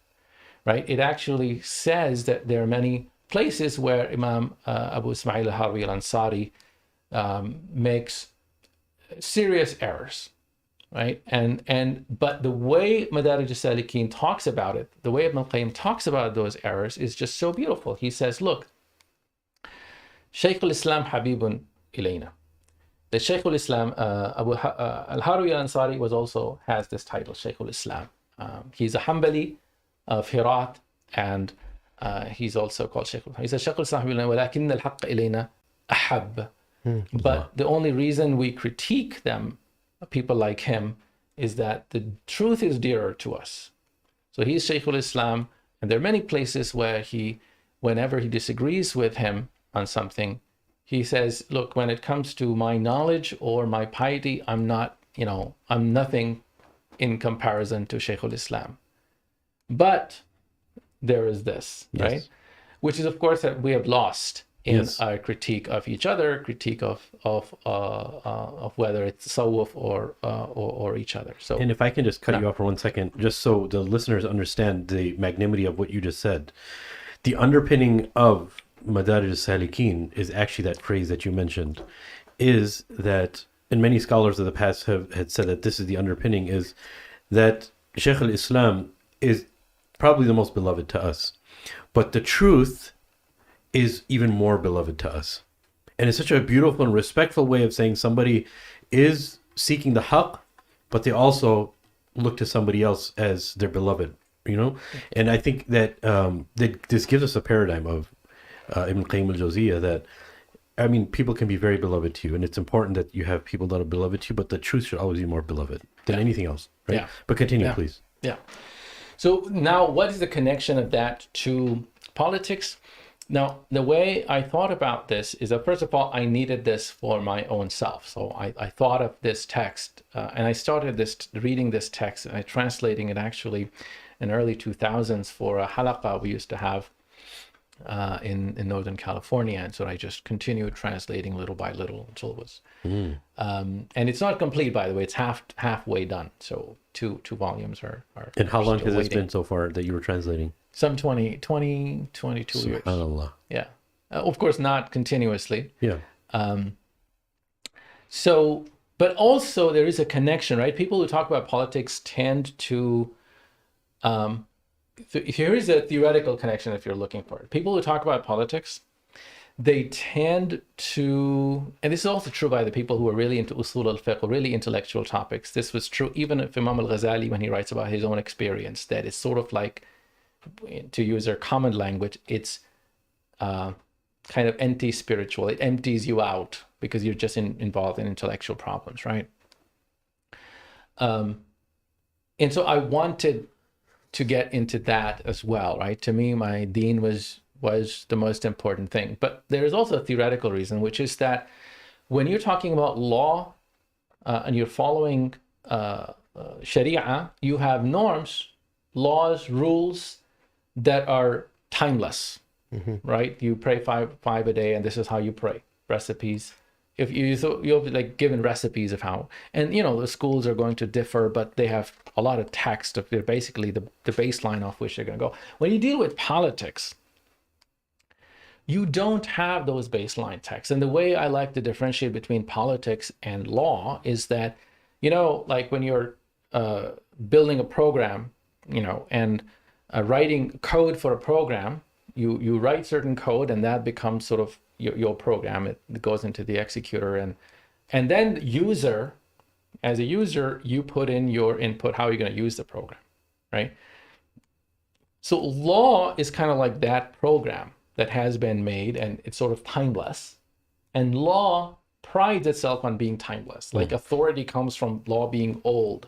A: right? It actually says that there are many places where Imam Abu Ismail al-Harbi al-Ansari makes serious errors, right? But the way Madarij al-Salikin talks about it, the way Ibn al-Qayyim talks about those errors is just so beautiful. He says, look, Shaykh al-Islam Habibun ilayna. The Shaykh al-Islam, Abu al-Harbi al-Ansari has this title, Shaykh al-Islam. He's a Hanbali of Herat, and he's also called Shaykh al-Islam. He says, Shaykh al-Islam walakin al-haqq ilayna ahab. But the only reason we critique them, people like him, is that the truth is dearer to us. So he's Shaykh al-Islam, and there are many places where whenever he disagrees with him on something, he says, look, when it comes to my knowledge or my piety, I'm nothing in comparison to Shaykh al-Islam. But there is this, right? Which is, of course, that we have lost in our critique of each other, critique of whether it's tasawwuf or each other. So,
B: and if I can just cut you off for 1 second, just so the listeners understand the magnanimity of what you just said, the underpinning of Madarij al-Salikin is actually that phrase that you mentioned, is that, and many scholars of the past had said that this is the underpinning, is that Shaykh al-Islam is probably the most beloved to us, but the truth is even more beloved to us. And it's such a beautiful and respectful way of saying somebody is seeking the haqq, but they also look to somebody else as their beloved, And I think that this gives us a paradigm of Ibn Qayyim al-Jawziyah that, people can be very beloved to you, and it's important that you have people that are beloved to you, but the truth should always be more beloved than anything else, right?
A: Yeah.
B: But continue, please.
A: Yeah. So now, what is the connection of that to politics? Now, the way I thought about this is that, first of all, I needed this for my own self. So I thought of this text, and I started reading this text, and I translating it actually in early 2000s for a halaqah we used to have in Northern California, and so I just continued translating little by little until it was and it's not complete, by the way. It's halfway done, so two volumes are
B: and how long has
A: waiting.
B: this been so far that you were translating?
A: Some 22 years.
B: SubhanAllah.
A: Yeah, of course not continuously.
B: Yeah.
A: So, but also there is a connection, right? People who talk about politics tend to here is a theoretical connection if you're looking for it. People who talk about politics, they tend to, and this is also true by the people who are really into usūl al-fiqh, or really intellectual topics. This was true even of Imam al-Ghazali when he writes about his own experience, that it's sort of like, to use their common language, it's kind of anti-spiritual. It empties you out because you're just involved in intellectual problems, right? And so I wanted to get into that as well, right? To me, my deen was the most important thing. But there is also a theoretical reason, which is that when you're talking about law and you're following Sharia, you have norms, laws, rules that are timeless, right? You pray five a day, and this is how you pray. Recipes. If you'll be like given recipes of how, and the schools are going to differ, but they have a lot of text of they're basically the baseline off which they're going to go. When you deal with politics, you don't have those baseline texts. And the way I like to differentiate between politics and law is that, like when you're building a program, and writing code for a program, you write certain code, and that becomes sort of your program. It goes into the executor, and then as a user, you put in your input, how you're going to use the program, right? So law is kind of like that program that has been made, and it's sort of timeless. And law prides itself on being timeless. Like authority comes from law being old.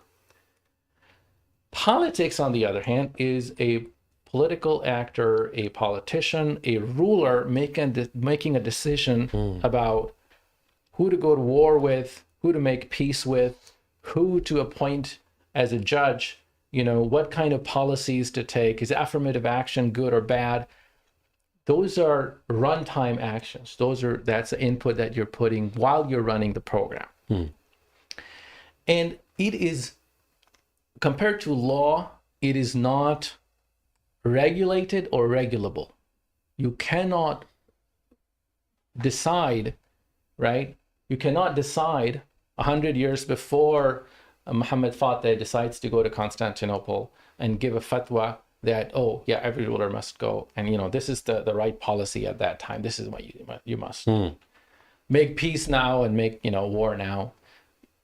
A: Politics, on the other hand, is a political actor, a politician, a ruler making a decision about who to go to war with, who to make peace with, who to appoint as a judge, what kind of policies to take. Is affirmative action good or bad? those are runtime actions. That's the input that you're putting while you're running the program. And it is, compared to law, it is not regulated or regulable. You cannot decide, right? You cannot decide 100 years before Muhammad Fateh decides to go to Constantinople and give a fatwa that, oh yeah, every ruler must go, and this is the right policy at that time. This is what you must make peace now and make war now.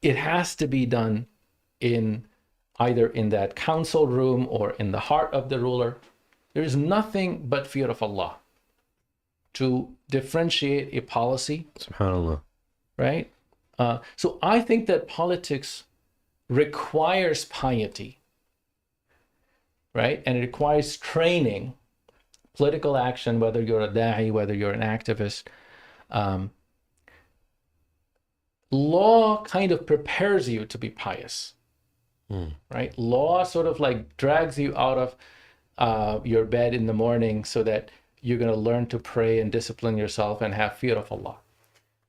A: It has to be done in either in that council room or in the heart of the ruler. There is nothing but fear of Allah to differentiate a policy.
B: SubhanAllah.
A: Right? So I think that politics requires piety, right? And it requires training, political action, whether you're a da'i, whether you're an activist. Law kind of prepares you to be pious, right? Law sort of like drags you out of your bed in the morning so that you're going to learn to pray and discipline yourself and have fear of Allah.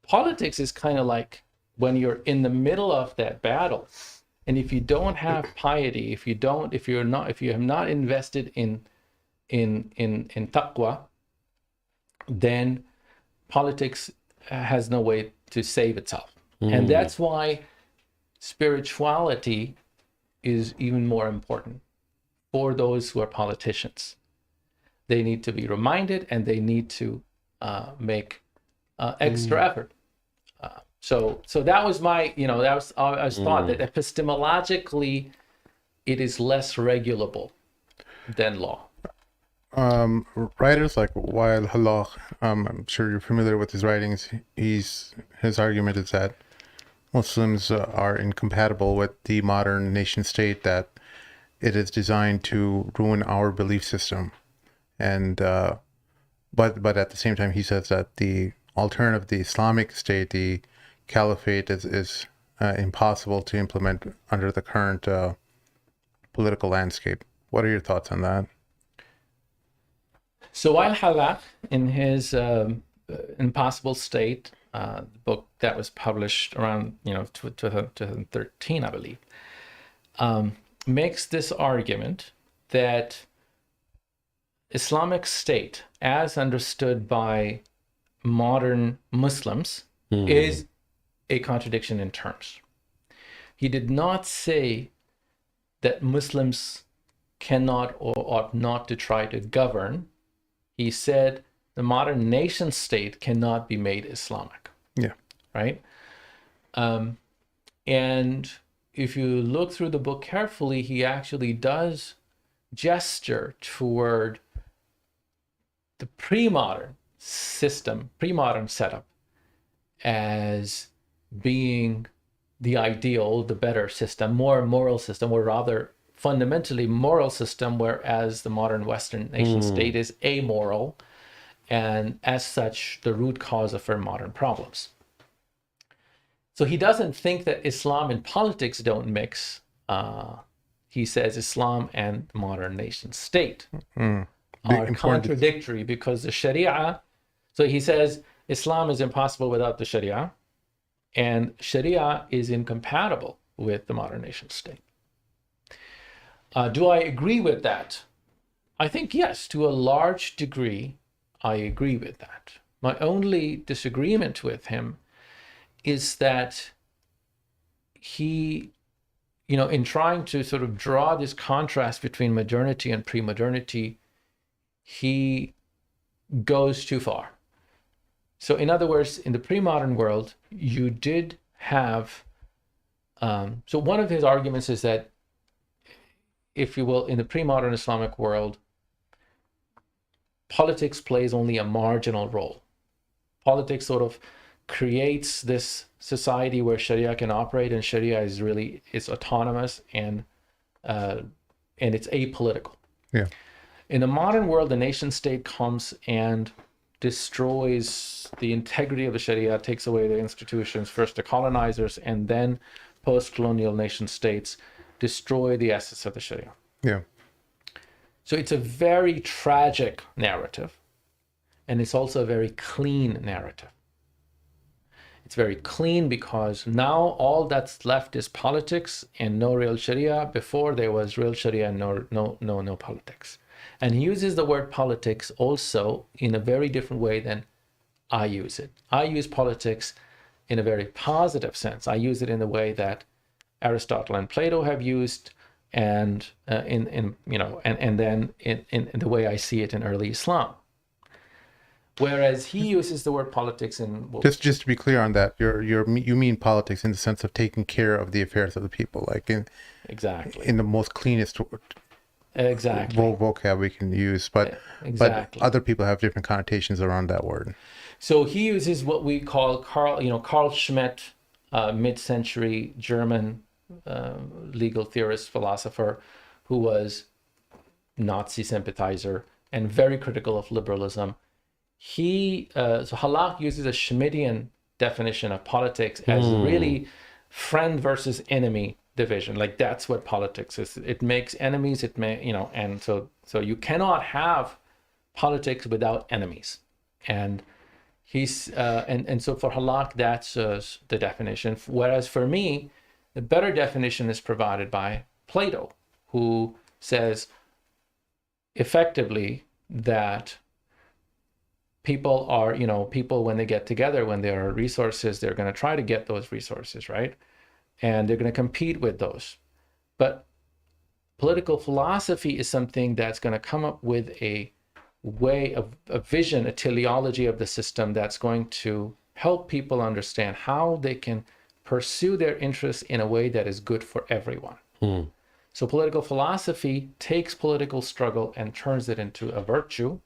A: Politics is kind of like when you're in the middle of that battle, and if you don't have piety, if you have not invested in taqwa, then politics has no way to save itself. And that's why spirituality is even more important for those who are politicians. They need to be reminded, and they need to make extra effort. So that was my, I was thought that epistemologically it is less regulable than law.
C: Writers like Wael Halach, I'm sure you're familiar with his writings. His argument is that Muslims are incompatible with the modern nation state, that it is designed to ruin our belief system. And but at the same time, he says that the alternative, the Islamic state, the Caliphate, is impossible to implement under the current political landscape. What are your thoughts on that?
A: So Al-Halaq, in his Impossible State, the book that was published around 2013, I believe, makes this argument that Islamic State, as understood by modern Muslims, is a contradiction in terms. He did not say that Muslims cannot or ought not to try to govern. He said the modern nation state cannot be made Islamic.
C: Yeah.
A: Right? And if you look through the book carefully, he actually does gesture toward the pre-modern system, pre-modern setup as being the ideal, the better system, more moral system, or rather fundamentally moral system, whereas the modern Western nation state is amoral, and as such, the root cause of our modern problems. So he doesn't think that Islam and politics don't mix. He says Islam and the modern nation state are contradictory because the Sharia, so he says Islam is impossible without the Sharia, and Sharia is incompatible with the modern nation state. Do I agree with that? I think yes, to a large degree, I agree with that. My only disagreement with him is that he, in trying to sort of draw this contrast between modernity and pre-modernity, he goes too far. So in other words, in the pre-modern world, you did have, so one of his arguments is that, if you will, in the pre-modern Islamic world, politics plays only a marginal role. Politics sort of creates this society where Sharia can operate, and Sharia is autonomous and it's apolitical.
C: Yeah.
A: In the modern world, the nation state comes and destroys the integrity of the Sharia, takes away the institutions, first the colonizers, and then post-colonial nation states destroy the essence of the Sharia.
C: Yeah.
A: So it's a very tragic narrative. and it's also a very clean narrative. It's very clean because now all that's left is politics and no real Sharia. Before there was real Sharia and no politics. And he uses the word politics also in a very different way than I use it. I use politics in a very positive sense. I use it in the way that Aristotle and Plato have used, and in the way I see it in early Islam. Whereas he uses the word politics in
C: just to be clear on that, you mean politics in the sense of taking care of the affairs of the people, like
A: exactly
C: in the most cleanest vocab we can use, but other people have different connotations around that word.
A: So he uses what we call Carl Schmitt, mid-century German legal theorist, philosopher, who was Nazi sympathizer and very critical of liberalism. So Halak uses a Schmittian definition of politics as really friend versus enemy division. Like that's what politics is. It makes enemies. And so you cannot have politics without enemies. And he's and so for Halak, that's the definition. Whereas for me, the better definition is provided by Plato, who says effectively that people are, people when they get together, when there are resources, they're going to try to get those resources, right? And they're going to compete with those. But political philosophy is something that's going to come up with a way of a vision, a teleology of the system that's going to help people understand how they can pursue their interests in a way that is good for everyone. So political philosophy takes political struggle and turns it into a virtue.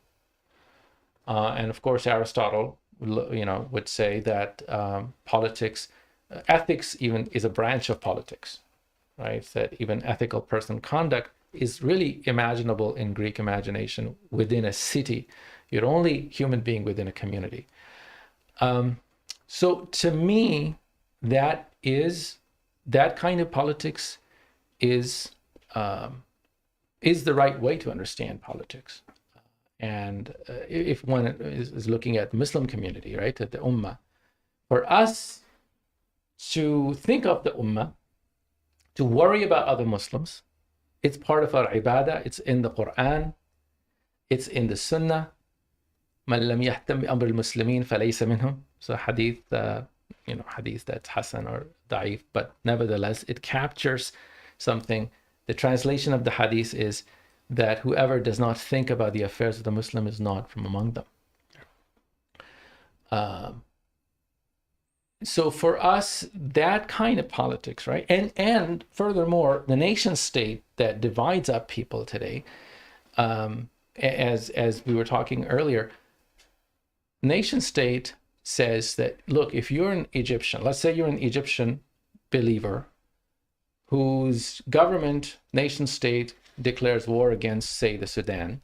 A: And of course, Aristotle, would say that politics, ethics even is a branch of politics, right? That even ethical person conduct is really imaginable in Greek imagination within a city. You're only human being within a community. So to me, that kind of politics is the right way to understand politics. And if one is looking at Muslim community, right, at the Ummah, for us to think of the Ummah, to worry about other Muslims, it's part of our ibadah, it's in the Quran, it's in the Sunnah. مَنْ لَمْ يَهْتَمْ بِأَمْرِ الْمُسْلِمِينَ فَلَيْسَ مِنْهُمْ. So hadith, hadith that's Hasan or Da'if, but nevertheless, it captures something. The translation of the hadith is that whoever does not think about the affairs of the Muslim is not from among them. So for us, that kind of politics, right? And furthermore, the nation state that divides up people today, as we were talking earlier, nation state says that, look, if you're an Egyptian, let's say you're an Egyptian believer whose government, nation state, declares war against, say, the Sudan,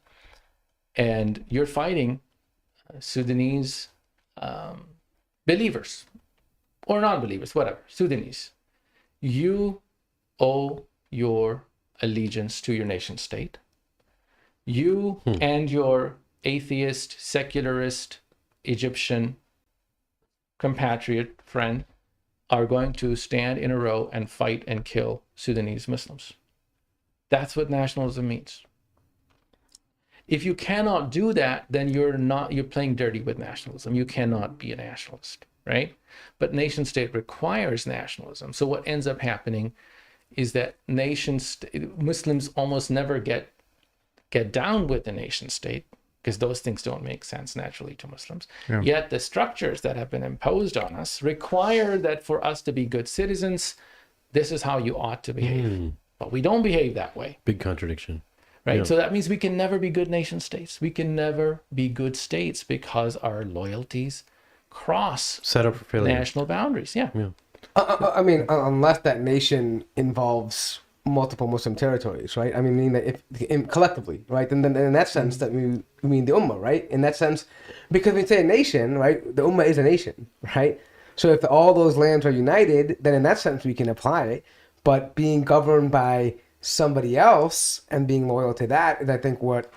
A: and you're fighting Sudanese believers or non-believers, whatever, Sudanese, you owe your allegiance to your nation state. You and your atheist, secularist, Egyptian compatriot friend are going to stand in a row and fight and kill Sudanese Muslims. That's what nationalism means. If you cannot do that, then you're playing dirty with nationalism. You cannot be a nationalist, right? But nation state requires nationalism. So what ends up happening is that Muslims almost never get down with the nation state, because those things don't make sense naturally to Muslims. Yeah. Yet the structures that have been imposed on us require that for us to be good citizens, this is how you ought to behave. But we don't behave that way.
B: Big contradiction.
A: Right? Yeah. So that means we can never be good nation states. We can never be good states because our loyalties cross
B: set up for
A: national boundaries. Yeah.
D: I mean, unless that nation involves multiple Muslim territories, right? I mean that if collectively, right? And then in that sense, that we mean the Ummah, right? In that sense, because we say a nation, right? The Ummah is a nation, right? So if all those lands are united, then in that sense we can apply it. But being governed by somebody else and being loyal to that is, I think, what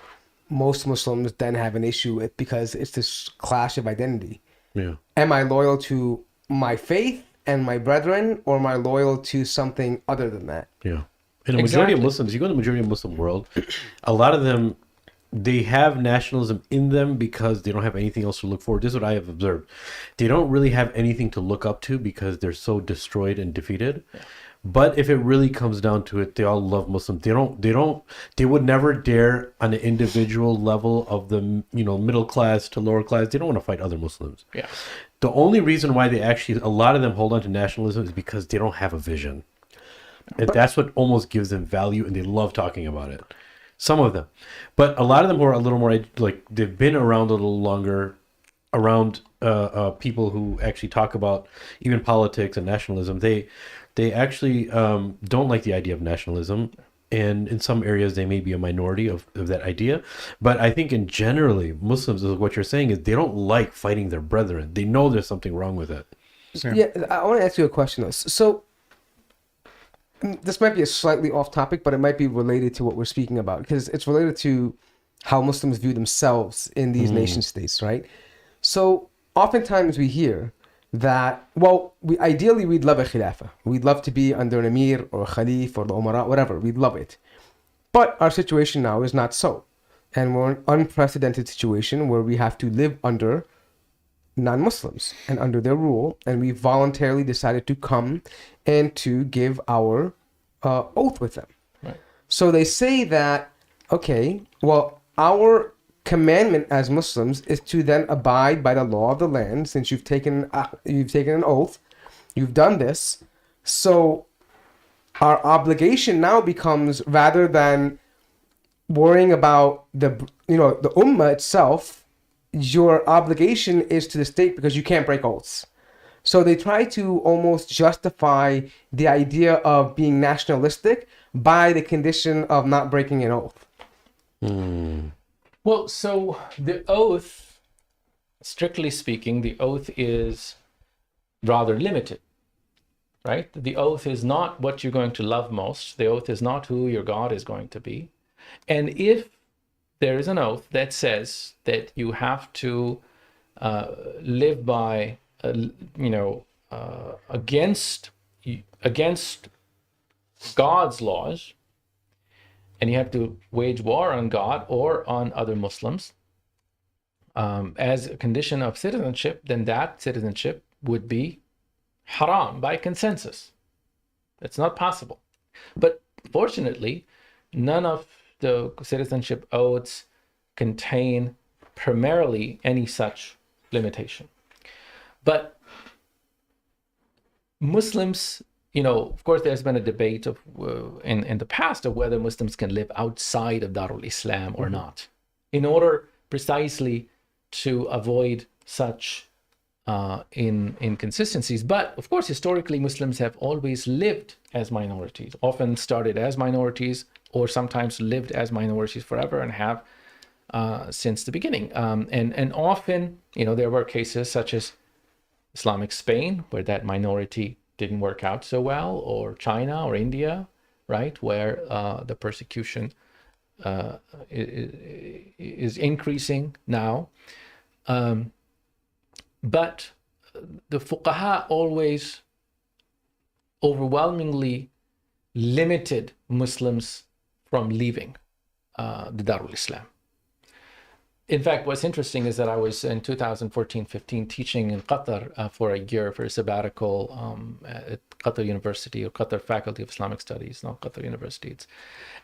D: most Muslims then have an issue with, because it's this clash of identity.
B: Yeah.
D: Am I loyal to my faith and my brethren, or am I loyal to something other than that?
B: Yeah. And the majority of
A: Exactly.
B: Muslims, you go to the majority of Muslim world, a lot of them, they have nationalism in them because they don't have anything else to look for. This is what I have observed. They don't really have anything to look up to because they're so destroyed and defeated. Yeah. But if it really comes down to it, they all love Muslims. They would never dare on an individual level of the, middle class to lower class. They don't want to fight other Muslims.
A: Yeah.
B: The only reason why a lot of them hold on to nationalism is because they don't have a vision. And that's what almost gives them value, and they love talking about it. Some of them. But a lot of them who are a little more, they've been around a little longer, around people who actually talk about even politics and nationalism, they actually don't like the idea of nationalism. And in some areas, they may be a minority of that idea. But I think in generally, Muslims, what you're saying is they don't like fighting their brethren. They know there's something wrong with it.
D: Yeah, I want to ask you a question, though. So this might be a slightly off topic, but it might be related to what we're speaking about, because it's related to how Muslims view themselves in these nation states, right? So oftentimes we hear that, ideally we'd love a Khilafah. We'd love to be under an Emir or a Khalif or the Umara, whatever. We'd love it. But our situation now is not so. And we're in an unprecedented situation where we have to live under non-Muslims and under their rule, and we voluntarily decided to come and to give our oath with them.
A: Right.
D: So they say that, okay, well, our commandment as Muslims is to then abide by the law of the land. Since you've taken an oath, you've done this, so our obligation now becomes, rather than worrying about the ummah itself, your obligation is to the state, because you can't break oaths. So they try to almost justify the idea of being nationalistic by the condition of not breaking an oath.
A: Well, so the oath, strictly speaking, the oath is rather limited, right? The oath is not what you're going to love most. The oath is not who your God is going to be. And if there is an oath that says that you have to live by, against God's laws, and you have to wage war on God or on other Muslims as a condition of citizenship, then that citizenship would be haram by consensus. It's not possible. But fortunately, none of the citizenship oaths contain primarily any such limitation. But Muslims, of course, there's been a debate of in the past of whether Muslims can live outside of Darul Islam or not, in order precisely to avoid such inconsistencies. But of course, historically, Muslims have always lived as minorities, often started as minorities, or sometimes lived as minorities forever and have since the beginning. And often, there were cases such as Islamic Spain, where that minority didn't work out so well, or China or India, right, where the persecution is increasing now. But the fuqaha always overwhelmingly limited Muslims from leaving the Darul Islam. In fact, what's interesting is that I was in 2014-15 teaching in Qatar for a year for a sabbatical at Qatar University, or Qatar Faculty of Islamic Studies, not Qatar University.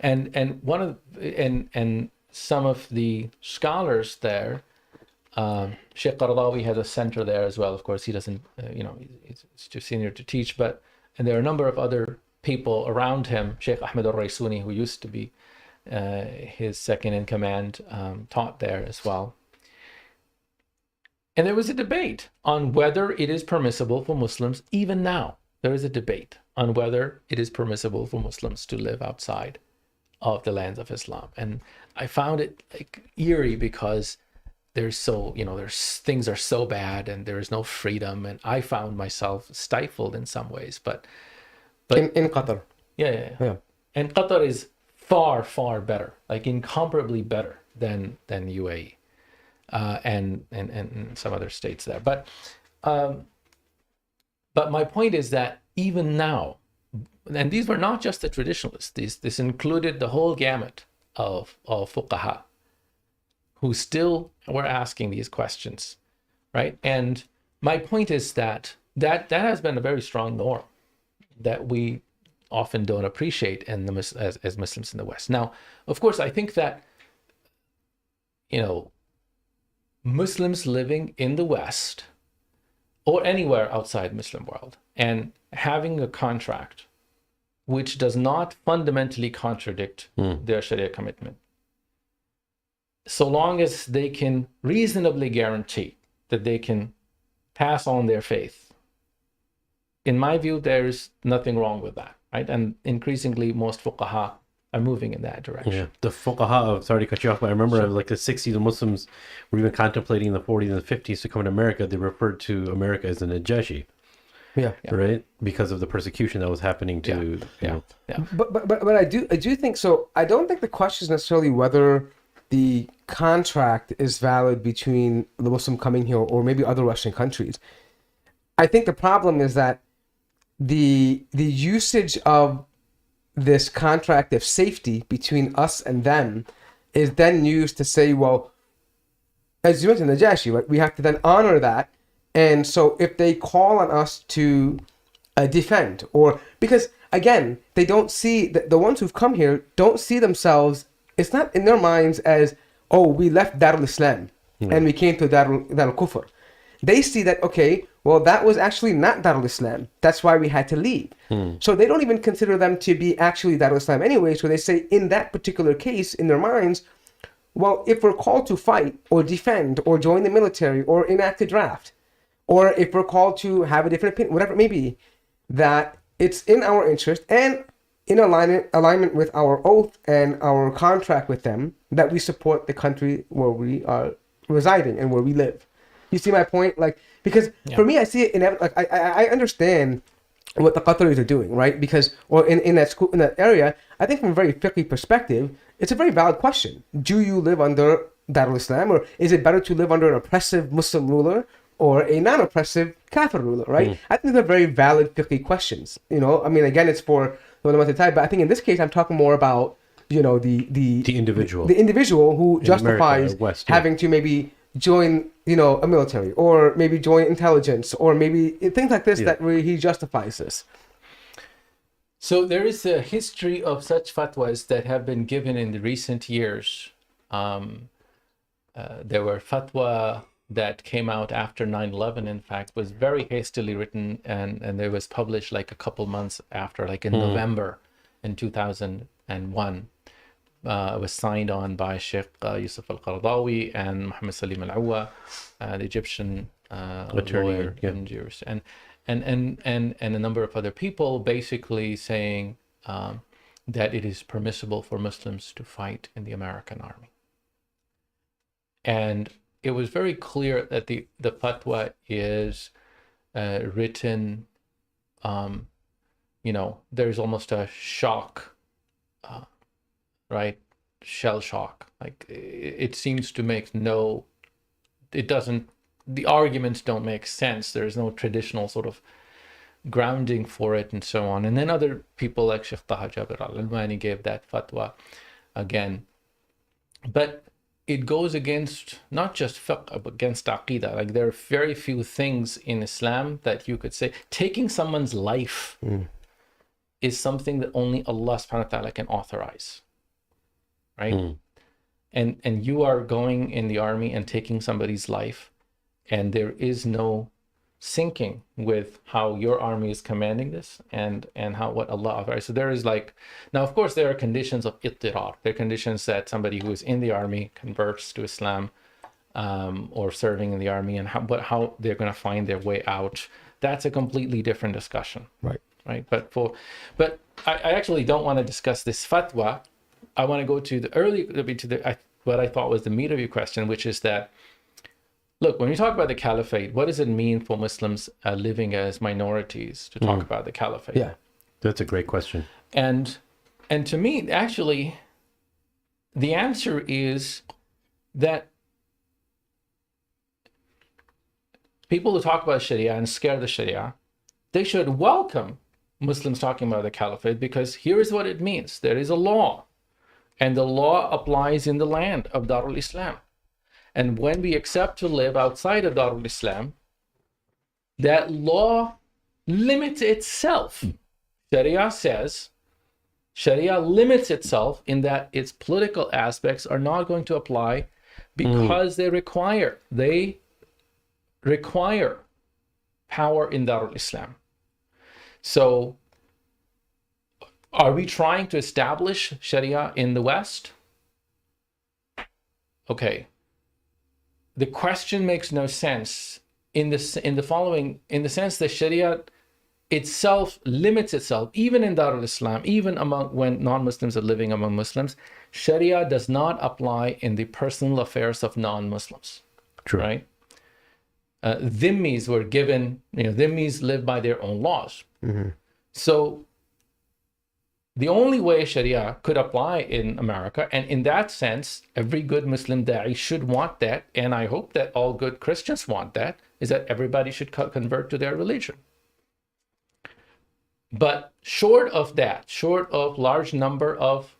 A: And some of the scholars there, Sheikh Qaradawi has a center there as well. Of course, he doesn't, he's too senior to teach, and there are a number of other people around him. Sheikh Ahmed al-Raisuni, who used to be his second in command, taught there as well. And there was a debate on whether it is permissible for Muslims, even now, there is a debate on whether it is permissible for Muslims to live outside of the lands of Islam. And I found it eerie, because there's things are so bad and there is no freedom, and I found myself stifled in some ways. But
D: in Qatar.
A: Yeah. And Qatar is far, far better, incomparably better than UAE and some other states there. But my point is that even now, and these were not just the traditionalists, this included the whole gamut of fuqaha who still were asking these questions, right? And my point is that has been a very strong norm that we often don't appreciate as Muslims in the West. Now, of course, I think that, Muslims living in the West or anywhere outside Muslim world and having a contract which does not fundamentally contradict their Sharia commitment, so long as they can reasonably guarantee that they can pass on their faith, in my view, there's nothing wrong with that, right? And increasingly, most fuqaha are moving in that direction.
B: Yeah, the fuqaha, sorry to cut you off, but I remember like the 60s, the Muslims were even contemplating in the 40s and the 50s to come to America. They referred to America as the Najashi.
D: Yeah.
B: Right? Because of the persecution that was happening to, you know.
D: But I do think so. I don't think the question is necessarily whether the contract is valid between the Muslim coming here or maybe other Western countries. I think the problem is that the usage of this contract of safety between us and them is then used to say, well, as you mentioned, Najashi, right? We have to then honor that. And so if they call on us to defend, or because again, they don't see the ones who've come here don't see themselves. It's not in their minds as, oh, we left Darul Islam and we came to Darul Kufr. They see that, okay, well, that was actually not Darul Islam. That's why we had to leave. So they don't even consider them to be actually Darul Islam anyway. So they say in that particular case, in their minds, well, if we're called to fight or defend or join the military or enact a draft, or if we're called to have a different opinion, whatever it may be, that it's in our interest and in alignment with our oath and our contract with them that we support the country where we are residing and where we live. You see my point? Like, because for me, I see it in like I understand what the Qataris are doing, right? Because in that school, in that area, I think from a very fiqh perspective, it's a very valid question. Do you live under Darul Islam, or is it better to live under an oppressive Muslim ruler or a non-oppressive Kafir ruler, right? I think they're very valid fiqh questions. I mean, again, it's for the ulama to decide, but I think in this case, I'm talking more about, the individual who justifies
B: America, West,
D: having to maybe join, a military, or maybe join intelligence, or maybe things like this that where he justifies this.
A: So there is a history of such fatwas that have been given in the recent years. There were fatwa that came out after 9/11, in fact, was very hastily written, and it was published like a couple months after, like in November in 2001. It was signed on by Sheikh Yusuf al-Qaradawi and Muhammad Salim al-Awwa, the Egyptian lawyer and jurist, and a number of other people, basically saying that it is permissible for Muslims to fight in the American army. And it was very clear that the fatwa is written, there's almost a shock, right? Shell shock. Like, it seems to make the arguments don't make sense. There's no traditional sort of grounding for it and so on. And then other people like Sheikh Taha Jabir al-Almani gave that fatwa again. But it goes against not just fiqh, but against aqidah. Like, there are very few things in Islam that you could say. Taking someone's life is something that only Allah subhanahu wa ta'ala can authorize. Right? And you are going in the army and taking somebody's life, and there is no syncing with how your army is commanding this and what Allah authorized. So there is now of course there are conditions of ittirar. There are conditions that somebody who is in the army converts to Islam or serving in the army, and how they're going to find their way out. That's a completely different discussion. Right. But I actually don't want to discuss this fatwa. I want to go to what I thought was the meat of your question, which is that, look, when we talk about the Caliphate, what does it mean for Muslims living as minorities to talk about the Caliphate?
B: Yeah, that's a great question.
A: And to me, actually, the answer is that people who talk about Sharia and scare the Sharia, they should welcome Muslims talking about the Caliphate, because here is what it means. There is a law, and the law applies in the land of Darul Islam. And when we accept to live outside of Darul Islam, that law limits itself. Sharia says, Sharia limits itself in that its political aspects are not going to apply because they require power in Darul Islam. So are we trying to establish Sharia in the West? Okay. The question makes no sense in the sense that Sharia itself limits itself, even in Darul Islam, even when non-Muslims are living among Muslims. Sharia does not apply in the personal affairs of non-Muslims.
B: True.
A: Right? Dhimmis were given, Dhimmis live by their own laws. So the only way Sharia could apply in America, and in that sense, every good Muslim da'i should want that, and I hope that all good Christians want that, is that everybody should convert to their religion. But short of that, short of large number of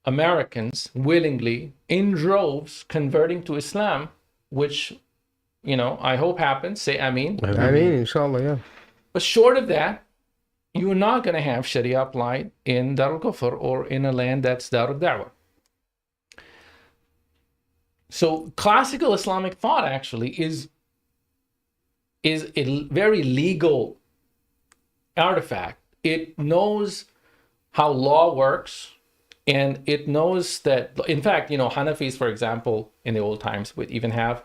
A: Americans willingly, in droves, converting to Islam, which, I hope happens, say Ameen.
D: Ameen, inshallah, yeah.
A: But short of that, you're not going to have Sharia applied in Darul Kufr or in a land that's Darul Da'wah. So classical Islamic thought actually is a very legal artifact. It knows how law works, and it knows that, in fact, Hanafis, for example, in the old times would even have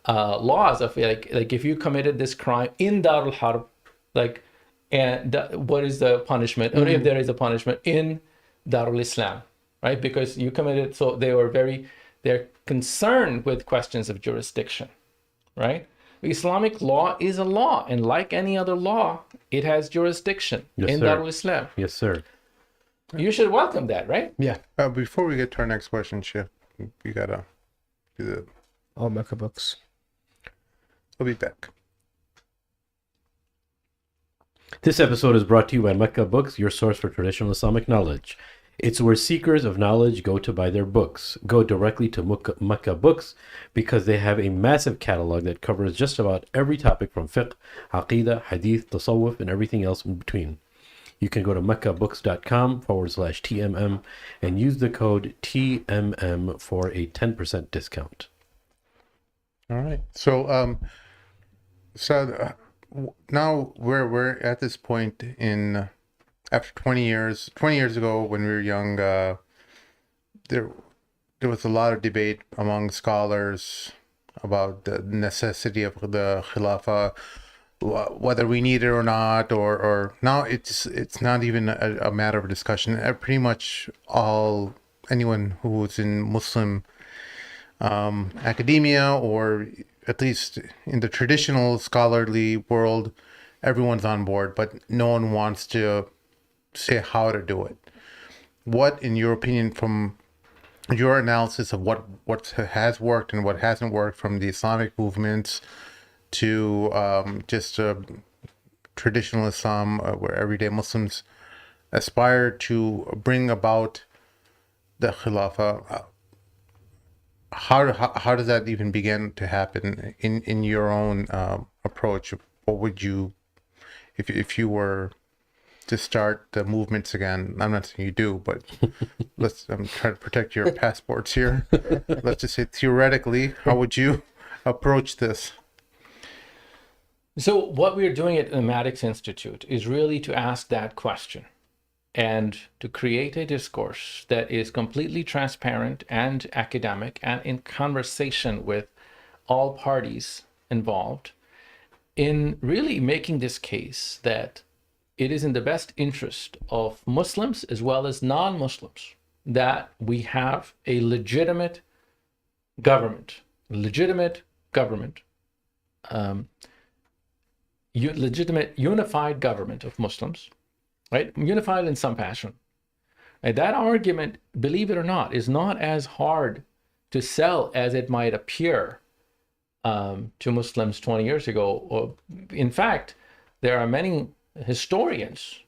A: laws of like if you committed this crime in Darul Harb, what is the punishment, or if there is a punishment in Darul Islam, right? Because you committed, so they're concerned with questions of jurisdiction, right? Islamic law is a law, and like any other law, it has jurisdiction in Darul Islam.
B: Yes, sir.
A: You should welcome that, right?
D: Yeah.
C: Before we get to our next question, Sheikh, we gotta do the...
D: All Mecca books.
C: We'll be back.
B: This episode is brought to you by Mecca Books, your source for traditional Islamic knowledge. It's where seekers of knowledge go to buy their books. Go directly to Mecca Books because they have a massive catalog that covers just about every topic from fiqh, aqidah, hadith, tasawwuf, and everything else in between. You can go to meccabooks.com/TMM and use the code TMM for a 10% discount.
C: All right. So, now we're at this point in after 20 years ago when we were young, there was a lot of debate among scholars about the necessity of the Khilafah, whether we need it or not, or now it's not even a matter of discussion. Pretty much anyone who's in Muslim academia, or at least in the traditional scholarly world, everyone's on board, but no one wants to say how to do it. What, in your opinion, from your analysis of what has worked and what hasn't worked from the Islamic movements to just traditional Islam, where everyday Muslims aspire to bring about the Khilafah, how does that even begin to happen in your own approach? What would you, if you were to start the movements again? I'm not saying you do, but I'm trying to protect your passports here. Let's just say theoretically, how would you approach this?
A: So what we're doing at the Ummatics Institute is really to ask that question and to create a discourse that is completely transparent and academic and in conversation with all parties involved, in really making this case that it is in the best interest of Muslims as well as non-Muslims that we have a legitimate government, legitimate unified government of Muslims, right? Unified in some fashion. And that argument, believe it or not, is not as hard to sell as it might appear to Muslims 20 years ago. Or, in fact, there are many historians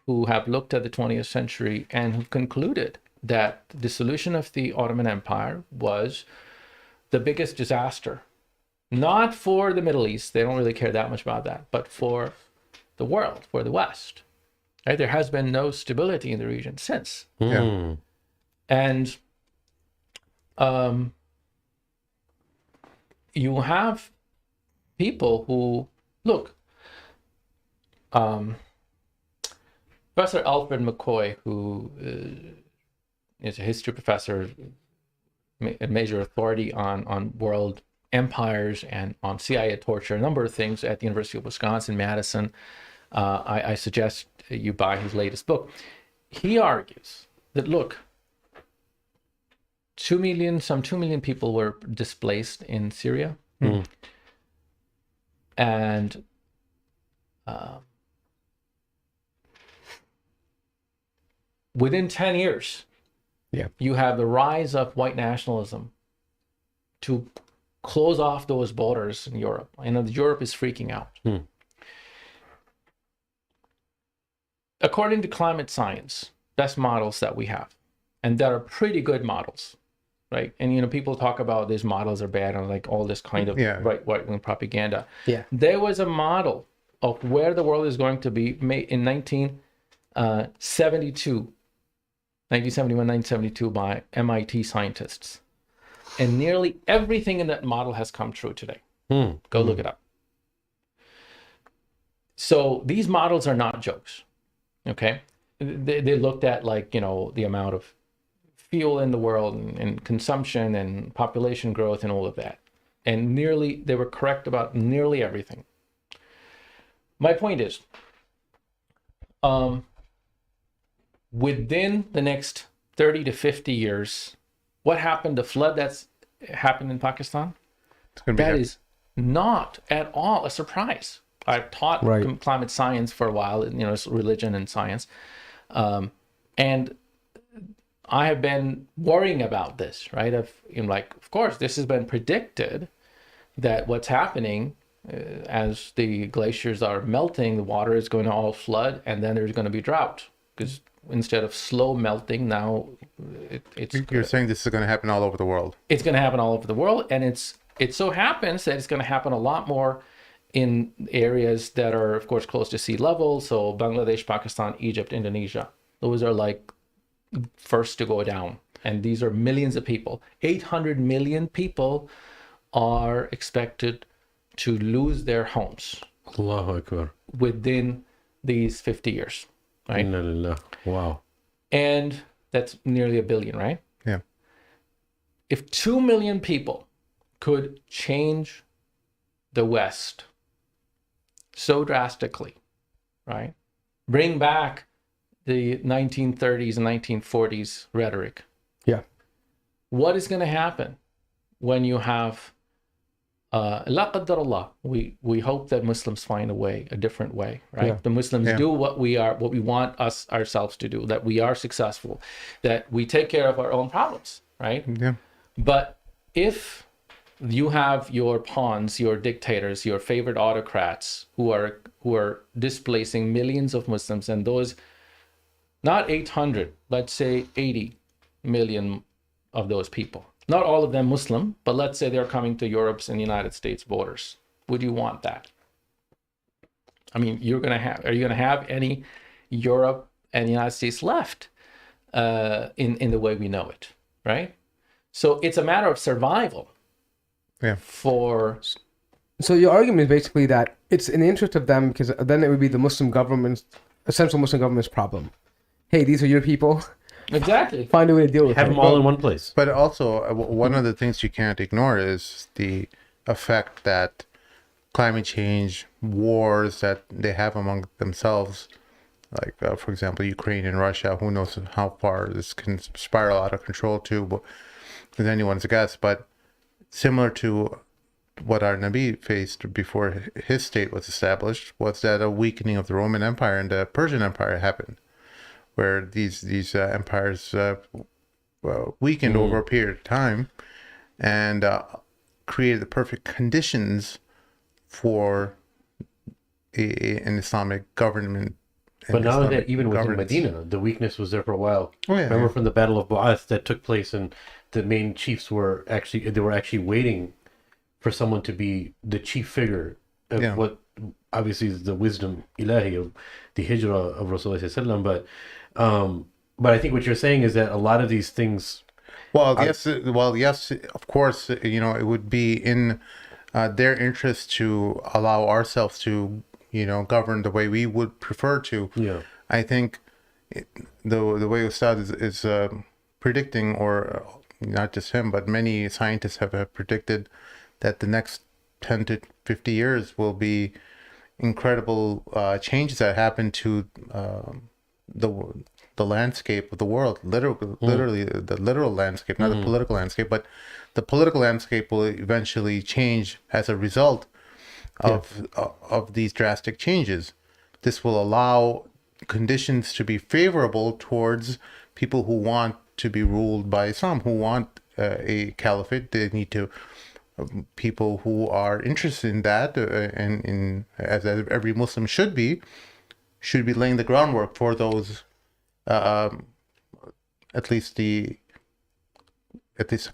A: who have looked at the 20th century and have concluded that the dissolution of the Ottoman Empire was the biggest disaster, not for the Middle East, they don't really care that much about that, but for the world, for the West. Right? There has been no stability in the region since.
C: Yeah.
A: And you have people who, look, Professor Alfred McCoy, who is a history professor, a major authority on world empires and on CIA torture, a number of things at the University of Wisconsin-Madison. I suggest you buy his latest book. He argues that, look, 2 million people were displaced in Syria. And within 10 years, you have the rise of white nationalism to close off those borders in Europe. I know Europe is freaking out. According to climate science, best models that we have, and that are pretty good models, right? And people talk about these models are bad and like all this kind of right-wing propaganda.
D: Yeah.
A: There was a model of where the world is going to be made in 1971, 1972 by MIT scientists. And nearly everything in that model has come true today. Go look it up. So these models are not jokes, okay? They looked at the amount of fuel in the world and consumption and population growth and all of that. And they were correct about nearly everything. My point is, within the next 30 to 50 years, what happened, the flood that's happened in Pakistan, that is not at all a surprise. I've taught climate science for a while, it's religion and science. And I have been worrying about this, right? Of course, this has been predicted that what's happening as the glaciers are melting, the water is going to all flood, and then there's going to be drought. Because instead of slow melting, now it's...
C: You're saying this is going to happen all over the world.
A: It's going to happen all over the world, and it so happens that it's going to happen a lot more in areas that are, of course, close to sea level. So Bangladesh, Pakistan, Egypt, Indonesia, those are first to go down. And these are millions of people. 800 million people are expected to lose their homes.
B: Allahu Akbar.
A: Within these 50 years, right?
B: Wow.
A: And that's nearly 1 billion, right?
C: Yeah.
A: If 2 million people could change the West so drastically, right? Bring back the 1930s and 1940s rhetoric.
D: Yeah.
A: What is going to happen when you have La qaddar Allah, we hope that Muslims find a different way, right?
D: Yeah.
A: The Muslims do what we want ourselves to do, that we are successful, that we take care of our own problems, right?
C: Yeah.
A: But if you have your pawns, your dictators, your favorite autocrats who are displacing millions of Muslims, and those, not 800, let's say 80 million of those people, not all of them Muslim, but let's say they're coming to Europe's and United States borders. Would you want that? I mean, are you going to have any Europe and the United States left in the way we know it, right? So it's a matter of survival.
C: Yeah.
D: So your argument is basically that it's in the interest of them, because then it would be the Muslim government's, essential Muslim government's problem. Hey, these are your people.
A: Exactly.
D: Find a way to deal with
B: Have
D: it.
B: them all in one place.
C: But also, one of the things you can't ignore is the effect that climate change, wars that they have among themselves, like, for example, Ukraine and Russia, who knows how far this can spiral out of control to, but is anyone's guess. But similar to what our Nabi faced before his state was established, was that a weakening of the Roman Empire and the Persian Empire happened, where these empires weakened over a period of time, and created the perfect conditions for an Islamic government.
B: But not only
C: Islamic
B: that, even within
C: governance.
B: Medina, the weakness was there for a while.
C: Oh, yeah,
B: Remember
C: yeah.
B: from the Battle of Bu'ath that took place, and the main chiefs were actually waiting for someone to be the chief figure of
C: Yeah.
B: what obviously is the wisdom ilahi of the hijrah of Rasulullah sallallahu alaihi wasallam. But I think what you're saying is that a lot of these things.
C: Well, yes, of course, it would be in their interest to allow ourselves to, govern the way we would prefer to.
B: Yeah.
C: I think the way Ustad is predicting, or not just him, but many scientists have predicted that the next 10 to 50 years will be incredible changes that happen to the landscape of the world, literally the literal landscape, not the political landscape, but the political landscape will eventually change as a result of these drastic changes. This will allow conditions to be favorable towards people who want to be ruled by Islam, who want a caliphate. They need to people who are interested in that, and as every Muslim should be laying the groundwork for those. At least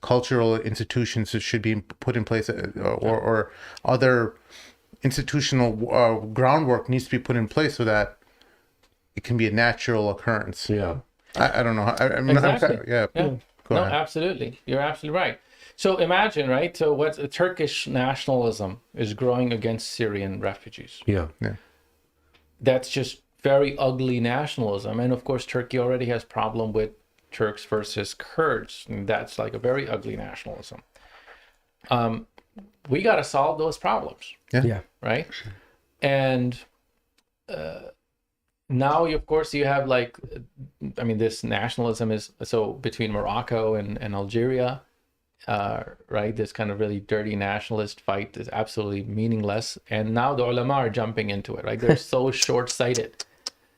C: cultural institutions should be put in place, or other institutional groundwork needs to be put in place so that it can be a natural occurrence.
B: Yeah.
C: I don't know.
A: Exactly.
C: Yeah.
A: No,
C: ahead.
A: absolutely. You're absolutely right. So imagine, right? So what Turkish nationalism is growing against Syrian refugees.
B: Yeah.
A: That's just very ugly nationalism. And of course, Turkey already has problem with Turks versus Kurds. And that's like a very ugly nationalism. We got to solve those problems,
D: Yeah.
A: right? And now, of course, you have this nationalism is so between Morocco and Algeria, right? This kind of really dirty nationalist fight is absolutely meaningless. And now the ulama are jumping into it, right? They're so short-sighted.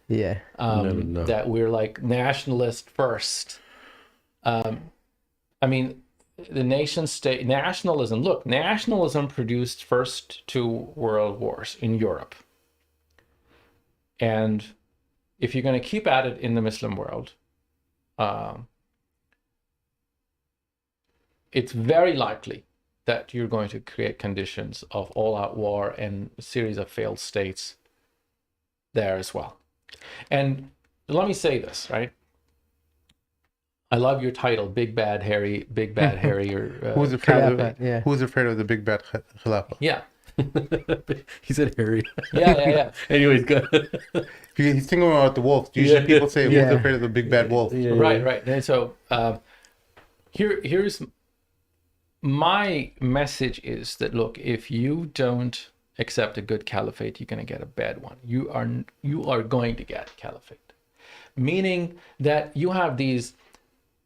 D: Yeah.
B: No.
A: That we're like nationalist first. The nation state nationalism. Look, nationalism produced first 2 world wars in Europe. And if you're going to keep at it in the Muslim world, it's very likely that you're going to create conditions of all-out war and a series of failed states there as well. And let me say this, right? I love your title, Big Bad Harry, or
C: Who's afraid of
D: Khilafah, yeah.
C: Who's afraid of the big bad Khilafah?
A: yeah,
B: He said Harry.
A: yeah.
B: Anyways, go.
C: He's thinking about the wolf. Usually people say,
D: Yeah.
C: who's afraid of the big bad wolf?
B: Yeah.
A: Right. And so here's my message is that, look, if you don't accept a good caliphate, you're going to get a bad one. You are going to get a caliphate, meaning that you have these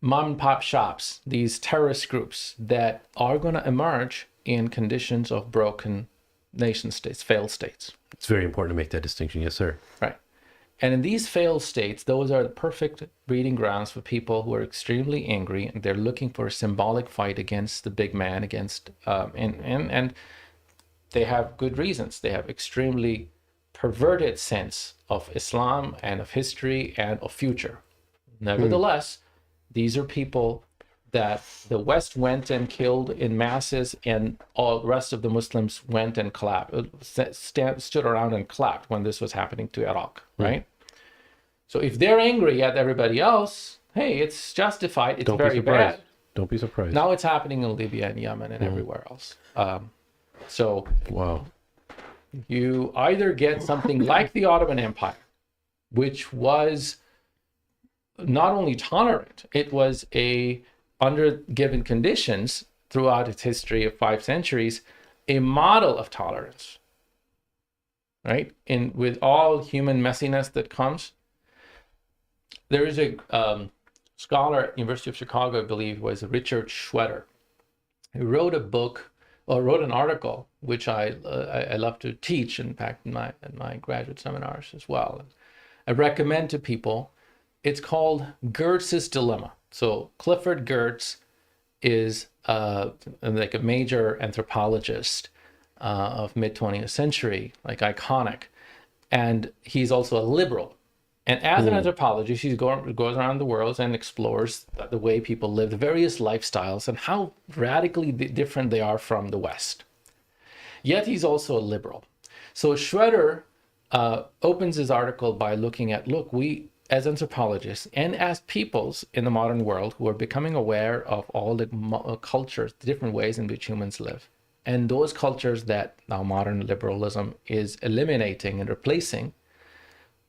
A: mom and pop shops, these terrorist groups that are going to emerge in conditions of broken nation states, failed states.
B: It's very important to make that distinction. Yes, sir.
A: Right. And in these failed states, those are the perfect breeding grounds for people who are extremely angry and they're looking for a symbolic fight against the big man, and they have good reasons. They have extremely perverted sense of Islam and of history and of future. Nevertheless, these are people that the West went and killed in masses, and all the rest of the Muslims went and stood around and clapped when this was happening to Iraq, right? So if they're angry at everybody else, hey, it's justified. It's
B: Don't be
A: very
B: surprised.
A: bad.
B: Don't be surprised.
A: Now it's happening in Libya and Yemen and everywhere else. So
B: Wow.
A: you either get something like the Ottoman Empire, which was not only tolerant, it was under given conditions throughout its history of 5 centuries, a model of tolerance, right? And with all human messiness that comes, there is a scholar at University of Chicago, I believe, was Richard Schwetter, who wrote an article, which I love to teach, in fact, in my graduate seminars as well. I recommend to people. It's called Gertz's Dilemma. So Clifford Geertz is like a major anthropologist of mid 20th century, like iconic, and he's also a liberal. And as an anthropologist, he goes around the world and explores the way people live, the various lifestyles, and how radically different they are from the West. Yet he's also a liberal. So Schroeder opens his article by looking at, look, we as anthropologists and as peoples in the modern world who are becoming aware of all the cultures, the different ways in which humans live, and those cultures that now modern liberalism is eliminating and replacing,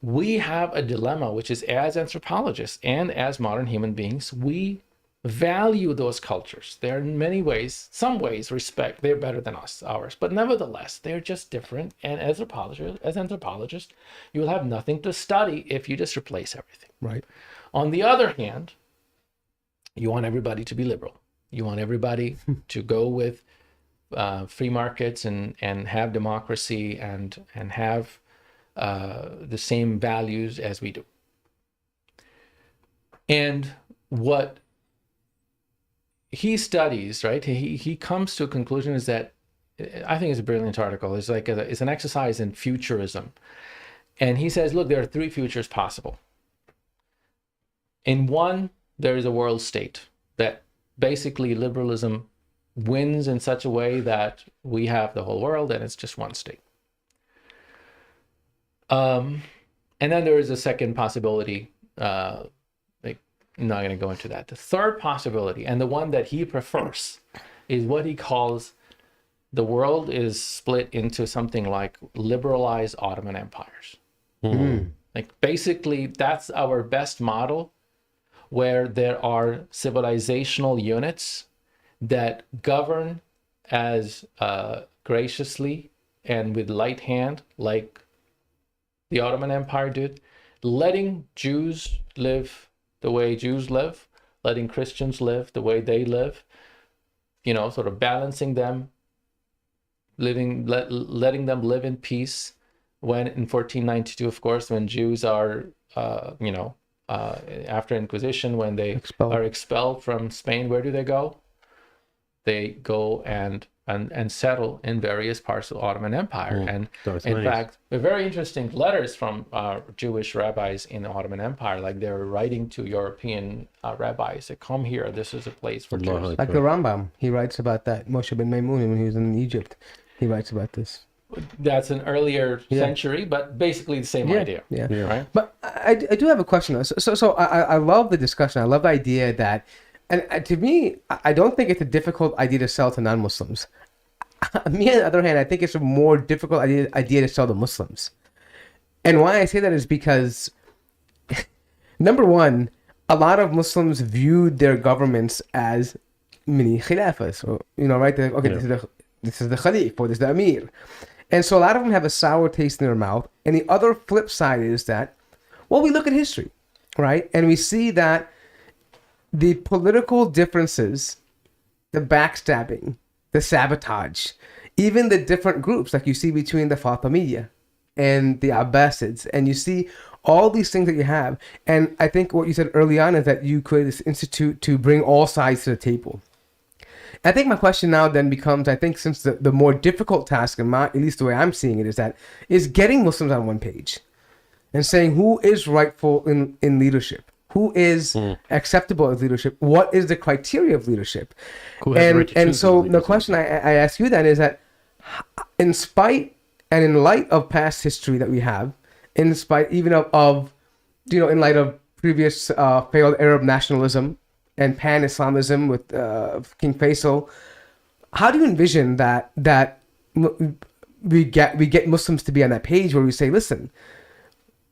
A: we have a dilemma, which is as anthropologists and as modern human beings, we value those cultures. They're in many ways, some ways, they're better than ours, but nevertheless, they're just different. And as anthropologists, you will have nothing to study if you just replace everything.
D: Right.
A: On the other hand, you want everybody to be liberal. You want everybody to go with free markets and have democracy and have the same values as we do. And what he studies, right, he comes to a conclusion is that, I think it's a brilliant article. It's like it's an exercise in futurism. And he says, look, there are three futures possible. In one, there is a world state that basically liberalism wins in such a way that we have the whole world and it's just one state. And then there is a second possibility. I'm not going to go into that. The third possibility, and the one that he prefers, is what he calls the world is split into something like liberalized Ottoman empires. Like basically, that's our best model, where there are civilizational units that govern as graciously and with light hand, like the Ottoman Empire did, letting Jews live the way Jews live, letting Christians live the way they live, sort of balancing them, letting them live in peace. When in 1492, of course, when Jews are, after Inquisition, when they are expelled from Spain, where do they go? They go and settle in various parts of the Ottoman Empire. And in fact, there are very interesting letters from Jewish rabbis in the Ottoman Empire, like they're writing to European rabbis that come here. This is a place for Jews.
D: Like the Rambam, he writes about that. Moshe ben Maimon, when he was in Egypt, he writes about this.
A: That's an earlier century, but basically the same idea.
D: Yeah.
A: Right?
D: But I do have a question. So I love the discussion. I love the idea that, and to me, I don't think it's a difficult idea to sell to non-Muslims. Me, on the other hand, I think it's a more difficult idea to sell to Muslims. And why I say that is because, number one, a lot of Muslims viewed their governments as mini khilafahs. So, right? This is the Khalif, or this is the Amir. And so a lot of them have a sour taste in their mouth. And the other flip side is that, we look at history, right? And we see that the political differences, the backstabbing, the sabotage, even the different groups like you see between the Fatimiyya and the Abbasids, and you see all these things that you have. And I think what you said early on is that you created this institute to bring all sides to the table. I think my question now then becomes, I think since the more difficult task, at least the way I'm seeing it, is getting Muslims on one page and saying who is rightful in leadership. Who is acceptable as leadership? What is the criteria of leadership? And so the question I ask you then is that, in spite and in light of past history that we have, in spite even of in light of previous failed Arab nationalism and pan-Islamism with King Faisal, how do you envision that we get Muslims to be on that page where we say, listen,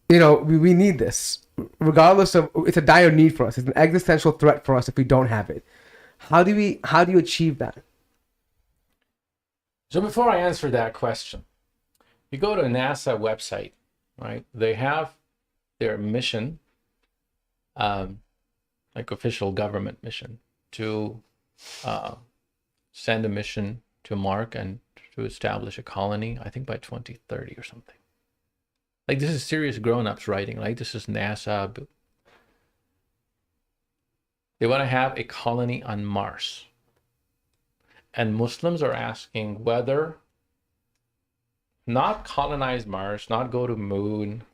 D: we need this. Regardless of, it's a dire need for us. It's an existential threat for us if we don't have it. How do you achieve that?
A: So before I answer that question, you go to a NASA website, right? They have their mission, like official government mission, to send a mission to Mars and to establish a colony, I think by 2030 or something. Like, this is serious grown-ups writing, right? This is NASA. They want to have a colony on Mars. And Muslims are asking whether not colonize Mars, not go to moon,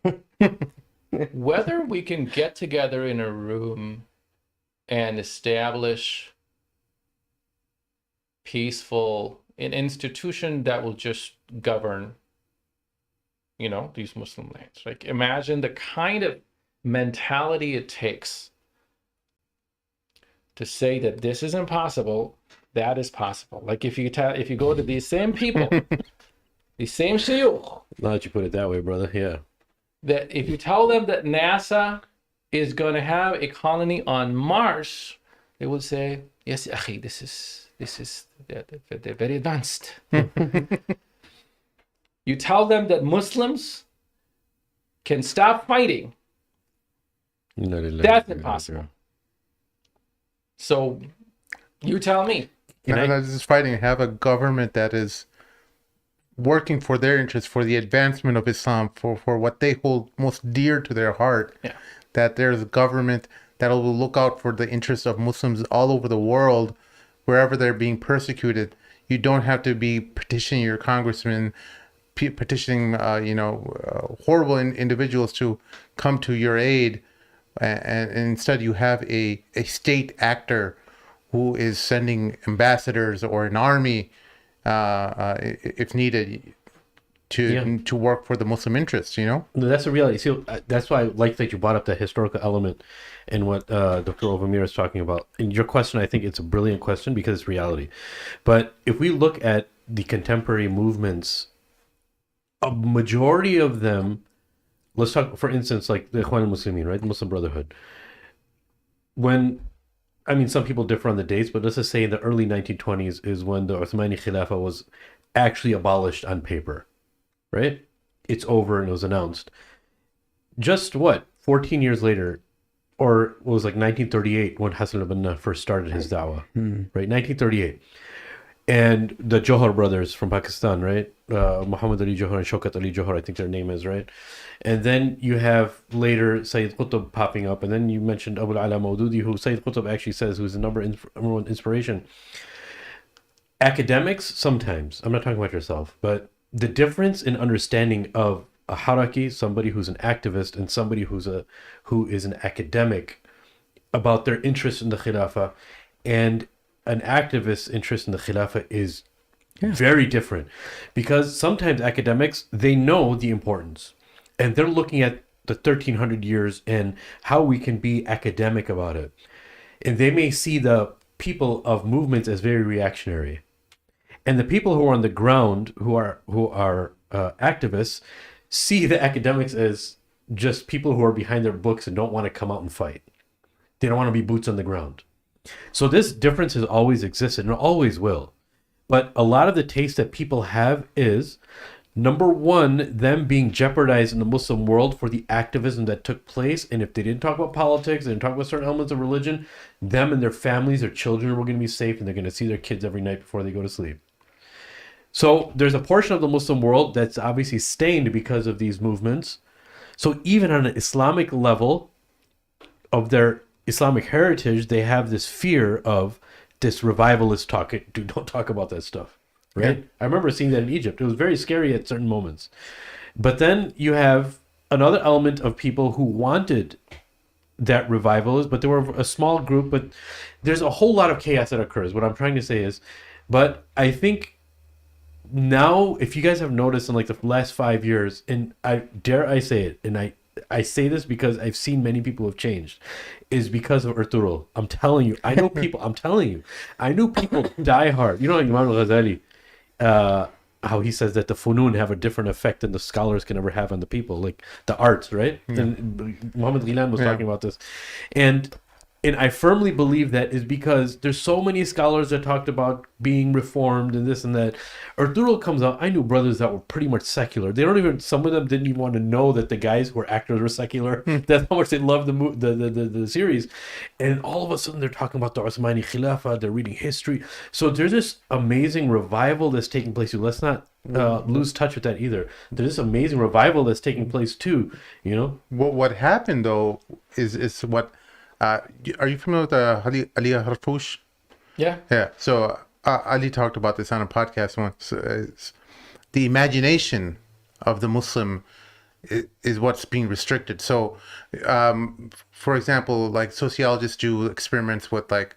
A: whether we can get together in a room and establish peaceful, an institution that will just govern, you know, these Muslim lands. Like, imagine the kind of mentality it takes to say that this is impossible, that is possible. Like, if you go to these same people, these same shuyukh,
B: Now that you put it that way, brother, yeah.
A: that if you tell them that NASA is going to have a colony on Mars, they will say, yes, akhi, this is they're very advanced. You tell them that Muslims can stop fighting, that's impossible. So you tell me.
C: Not just fighting, have a government that is working for their interests, for the advancement of Islam, for what they hold most dear to their heart.
A: Yeah.
C: That there's a government that will look out for the interests of Muslims all over the world, wherever they're being persecuted. You don't have to be petitioning your congressman, petitioning, horrible individuals to come to your aid. And instead you have a state actor who is sending ambassadors or an army, if needed, to work for the Muslim interests, you know?
B: That's the reality. See, that's why I like that you brought up that historical element and what Dr. Ovamir is talking about. In your question, I think it's a brilliant question because it's reality. But if we look at the contemporary movements, a majority of them, let's talk, for instance, like the Ikhwan al-Muslimin, right? The Muslim Brotherhood. Some people differ on the dates, but let's just say in the early 1920s is when the Uthmani Khilafah was actually abolished on paper, right? It's over and it was announced. Just 14 years later, or it was like 1938 when Hassan al-Banna first started his da'wah, right? 1938. And the Johar brothers from Pakistan, right? Muhammad Ali Johar and Shaukat Ali Johar, I think their name is, right? And then you have later Sayyid Qutb popping up. And then you mentioned Abu al-Ala Maududi, who Sayyid Qutb actually says who's the number one inspiration. Academics, sometimes, I'm not talking about yourself, but the difference in understanding of a haraki, somebody who's an activist, and somebody who is an academic about their interest in the Khilafah, and an activist's interest in the Khilafah is very different. Because sometimes academics, they know the importance. And they're looking at the 1300 years and how we can be academic about it. And they may see the people of movements as very reactionary. And the people who are on the ground, who are activists, see the academics as just people who are behind their books and don't want to come out and fight. They don't want to be boots on the ground. So this difference has always existed and always will. But a lot of the taste that people have is, number one, them being jeopardized in the Muslim world for the activism that took place. And if they didn't talk about politics, they didn't talk about certain elements of religion, them and their families, their children were going to be safe and they're going to see their kids every night before they go to sleep. So there's a portion of the Muslim world that's obviously stained because of these movements. So even on an Islamic level of their Islamic heritage, they have this fear of this revivalist talk. Don't talk about that stuff, right? Yeah. I remember seeing that in Egypt. It was very scary at certain moments. But then you have another element of people who wanted that revivalist, but there were a small group, but there's a whole lot of chaos that occurs. What I'm trying to say is, but I think now, if you guys have noticed in like the last 5 years, and I say it, and I say this because I've seen many people have changed, is because of Ertugrul. I'm telling you, I know people, I knew people die hard. You know, like Imam al-Ghazali, how he says that the funun have a different effect than the scholars can ever have on the people, like the arts, right? Yeah. And Muhammad Ghilan was talking about this. And I firmly believe that is because there's so many scholars that talked about being reformed and this and that. Ertugrul comes out. I knew brothers that were pretty much secular. Some of them didn't even want to know that the guys who were actors were secular. That's how much they loved the series. And all of a sudden they're talking about the Uthmani Khilafah. They're reading history. So there's this amazing revival that's taking place. Let's not lose touch with that either. There's this amazing revival that's taking place too. You know.
C: What happened though is what Are you familiar with Ali Harfouch?
A: Yeah.
C: Yeah. So Ali talked about this on a podcast once. The imagination of the Muslim is what's being restricted. So, for example, like sociologists do experiments with like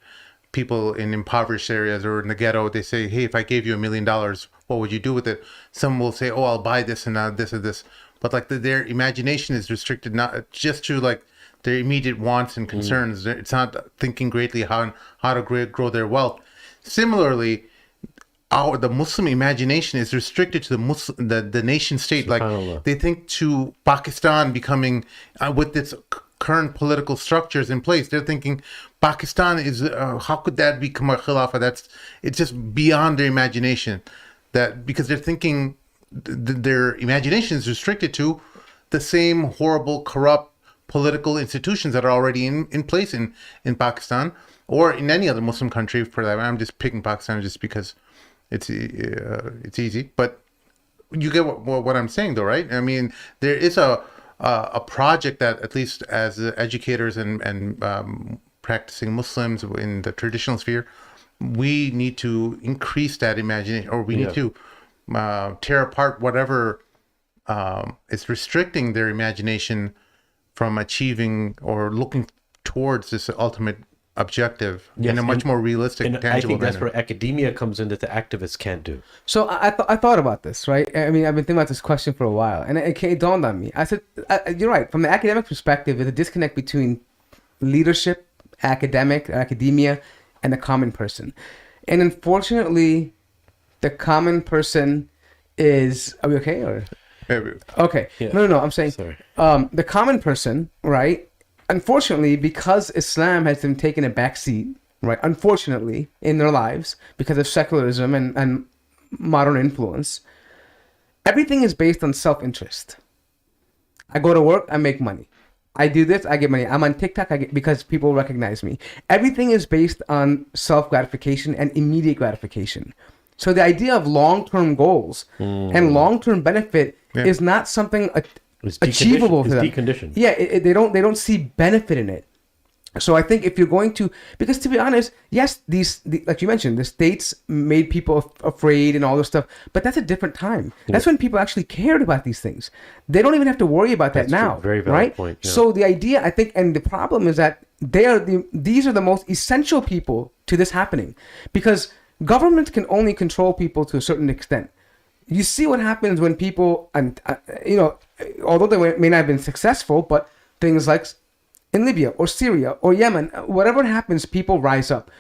C: people in impoverished areas or in the ghetto. They say, hey, if I gave you $1 million, what would you do with it? Some will say, oh, I'll buy this and this and this. But like their imagination is restricted not just to like their immediate wants and concerns. It's not thinking greatly how to grow their wealth. Similarly, the Muslim imagination is restricted to the nation state. Like they think to Pakistan becoming with its current political structures in place. They're thinking Pakistan is how could that become a Khilafah? It's just beyond their imagination. That because they're thinking their imagination is restricted to the same horrible, corrupt political institutions that are already in place in Pakistan or in any other Muslim country for that. I'm just picking Pakistan just because it's easy, but you get what I'm saying, though, right? I mean, there is a project that, at least as educators and practicing Muslims in the traditional sphere, we need to increase that imagination, or we need to tear apart whatever is restricting their imagination from achieving or looking towards this ultimate objective in a much more realistic,
B: and
C: tangible
B: I think that's
C: manner.
B: where academia comes in that the activists can't do.
D: So I thought about this, right? I mean, I've been thinking about this question for a while, and it dawned on me. I said, you're right. From the academic perspective, there's a disconnect between leadership, academia, and the common person. And unfortunately, the common person is... Are we okay? Or okay.
B: Yeah.
D: No. I'm saying
B: Sorry.
D: The common person, right? Unfortunately, because Islam has been taking a backseat, right? Unfortunately, in their lives, because of secularism and modern influence, everything is based on self-interest. I go to work, I make money. I do this, I get money. I'm on TikTok, because people recognize me. Everything is based on self-gratification and immediate gratification. So the idea of long-term goals and long-term benefit is not something achievable to them.
B: It's deconditioned.
D: Yeah, they don't see benefit in it. So I think if you're going to, because to be honest, yes, like you mentioned, the states made people afraid and all this stuff, but that's a different time. That's when people actually cared about these things. They don't even have to worry about that now,
B: true. Very valid
D: right?
B: point. Yeah.
D: So the idea, I think, and the problem is that these are the most essential people to this happening, because governments can only control people to a certain extent. You see what happens when people, and although they may not have been successful, but things like in Libya or Syria or Yemen, whatever happens, people rise up.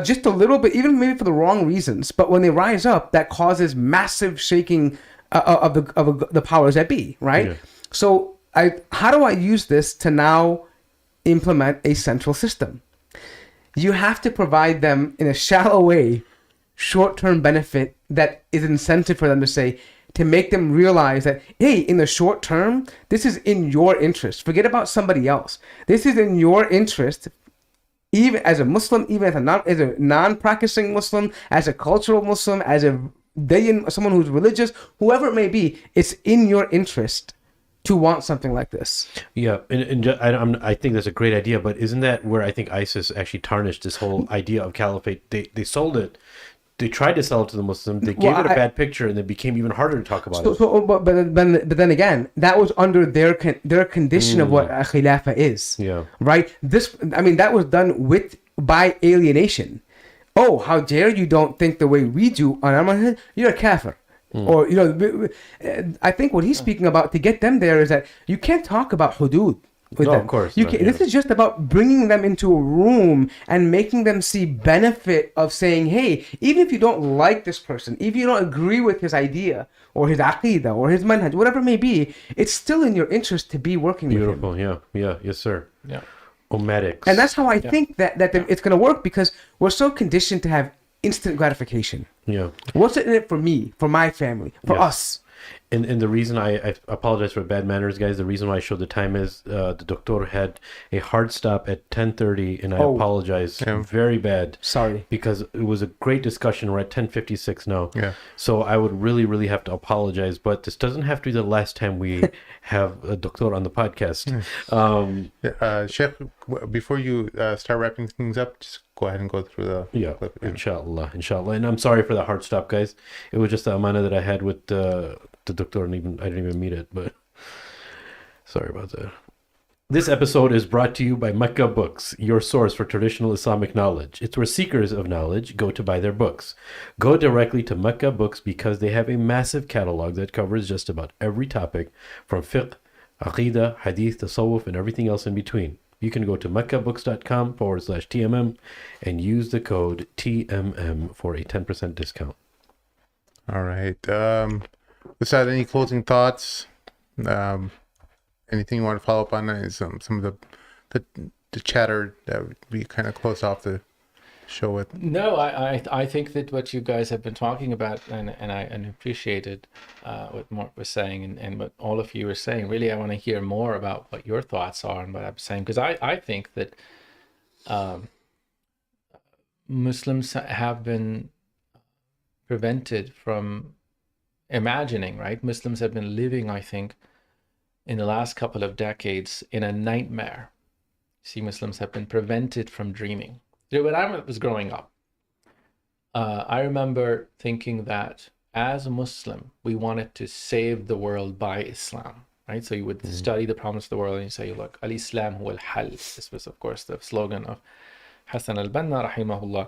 D: Just a little bit, even maybe for the wrong reasons, but when they rise up, that causes massive shaking of the powers that be, right? Yeah. So how do I use this to now implement a central system? You have to provide them in a shallow way short-term benefit that is incentive for them to say, to make them realize that, hey, in the short term, this is in your interest. Forget about somebody else. This is in your interest, even as a Muslim, even as a non-practicing Muslim, as a cultural Muslim, as someone who's religious, whoever it may be, it's in your interest to want something like this.
B: Yeah, and I think that's a great idea, but isn't that where I think ISIS actually tarnished this whole idea of caliphate? They sold it. They tried to sell it to the Muslims. They gave it a bad picture, and it became even harder to talk about it.
D: But then again, that was under their condition of what a Khilafah is. Yeah. Right. That was done by alienation. Oh, how dare you don't think the way we do on our... You're a kafir. Or I think what he's speaking about to get them there is that you can't talk about hudud. With them. Of course. This is just about bringing them into a room and making them see benefit of saying, hey, even if you don't like this person, if you don't agree with his idea or his aqidah or his manhaj, whatever it may be, it's still in your interest to be working with him.
B: Beautiful, yeah, yes, sir. Yeah. Ummatics.
D: And that's how I think that it's going to work, because we're so conditioned to have instant gratification. Yeah. What's in it for me, for my family, for us?
B: And the reason I apologize for bad manners, guys. The reason why I showed the time is the doctor had a hard stop at 10:30, and I apologize very bad.
D: Sorry.
B: Because it was a great discussion. We're at 10:56 now.
C: Yeah.
B: So I would really have to apologize, but this doesn't have to be the last time we have a doctor on the podcast.
C: Sheikh, before you start wrapping things up, just go ahead and go through the clip again.
B: Inshallah. And I'm sorry for the hard stop, guys. It was just the amana that I had with the doctor, and I didn't even meet it, but sorry about that. This episode is brought to you by Mecca Books, your source for traditional Islamic knowledge. It's where seekers of knowledge go to buy their books. Go directly to Mecca Books because they have a massive catalog that covers just about every topic, from fiqh, aqidah, hadith, tasawwuf, and everything else in between. You can go to meccabooks.com/TMM and use the code TMM for a 10% discount.
C: All right. Besides, any closing thoughts? Anything you want to follow up on? Some of the chatter that we kind of close off the show with.
A: No, I think that what you guys have been talking about, and I appreciated what Mark was saying and what all of you were saying. Really, I want to hear more about what your thoughts are and what I'm saying, because I think that Muslims have been prevented from imagining, right? Muslims have been living, I think, in the last couple of decades in a nightmare. See, Muslims have been prevented from dreaming. When I was growing up, I remember thinking that as a Muslim, we wanted to save the world by Islam, right? So you would study the problems of the world and you say, look, al-Islam huwa al-hal. This was, of course, the slogan of Hassan al-Banna, rahimahullah.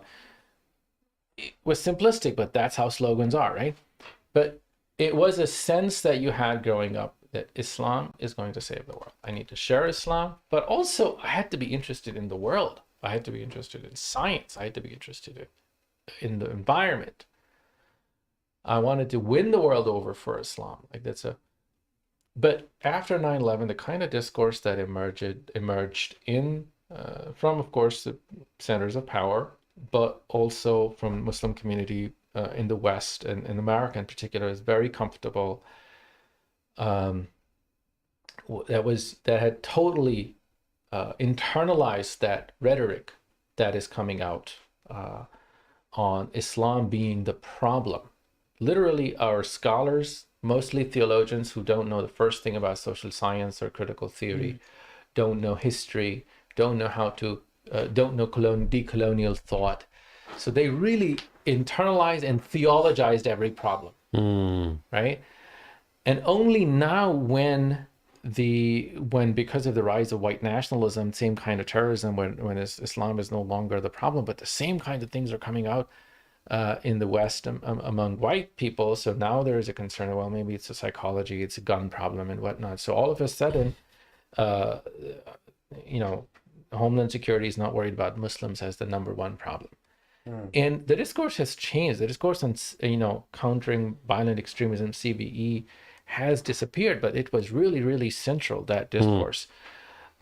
A: It was simplistic, but that's how slogans are, right? But it was a sense that you had growing up that Islam is going to save the world. I need to share Islam, but also I had to be interested in the world. I had to be interested in science. I had to be interested in the environment. I wanted to win the world over for Islam. But after 9/11, the kind of discourse that emerged in from, of course, the centers of power, but also from Muslim community in the West and in America in particular, is very comfortable. That had totally internalized that rhetoric that is coming out on Islam being the problem. Literally, our scholars, mostly theologians who don't know the first thing about social science or critical theory, don't know history, don't know how to, don't know decolonial thought. So they really internalized and theologized every problem, right? And only now when because of the rise of white nationalism, same kind of terrorism, when Islam is no longer the problem, but the same kind of things are coming out in the West among white people. So now there is a concern, well, maybe it's a psychology, it's a gun problem and whatnot. So all of a sudden, Homeland Security is not worried about Muslims as the number one problem. And the discourse has changed. The discourse on, countering violent extremism, CVE, has disappeared, but it was really, really central, that discourse.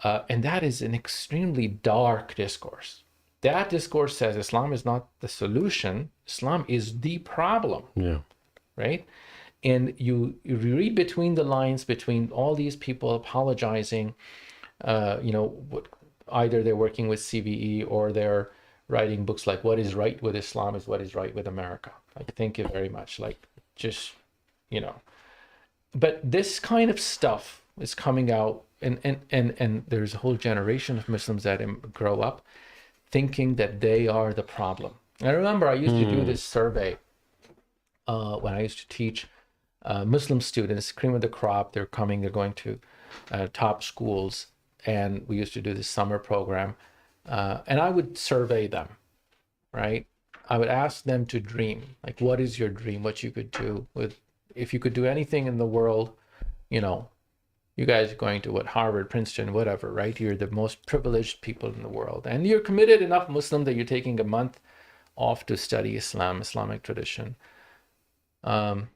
A: And that is an extremely dark discourse. That discourse says Islam is not the solution. Islam is the problem. Yeah. Right? And you read between the lines, between all these people apologizing, either they're working with CVE or they're writing books like What is Right with Islam is What is Right with America. Like, thank you very much. But this kind of stuff is coming out, and there's a whole generation of Muslims that grow up thinking that they are the problem. I remember I used to do this survey when I used to teach Muslim students, cream of the crop. They're going to top schools, and we used to do this summer program. And I would survey them, right? I would ask them to dream. Like, what is your dream? What you could do if you could do anything in the world, you guys are going to Harvard, Princeton, whatever, right? You're the most privileged people in the world. And you're committed enough Muslim that you're taking a month off to study Islam, Islamic tradition. And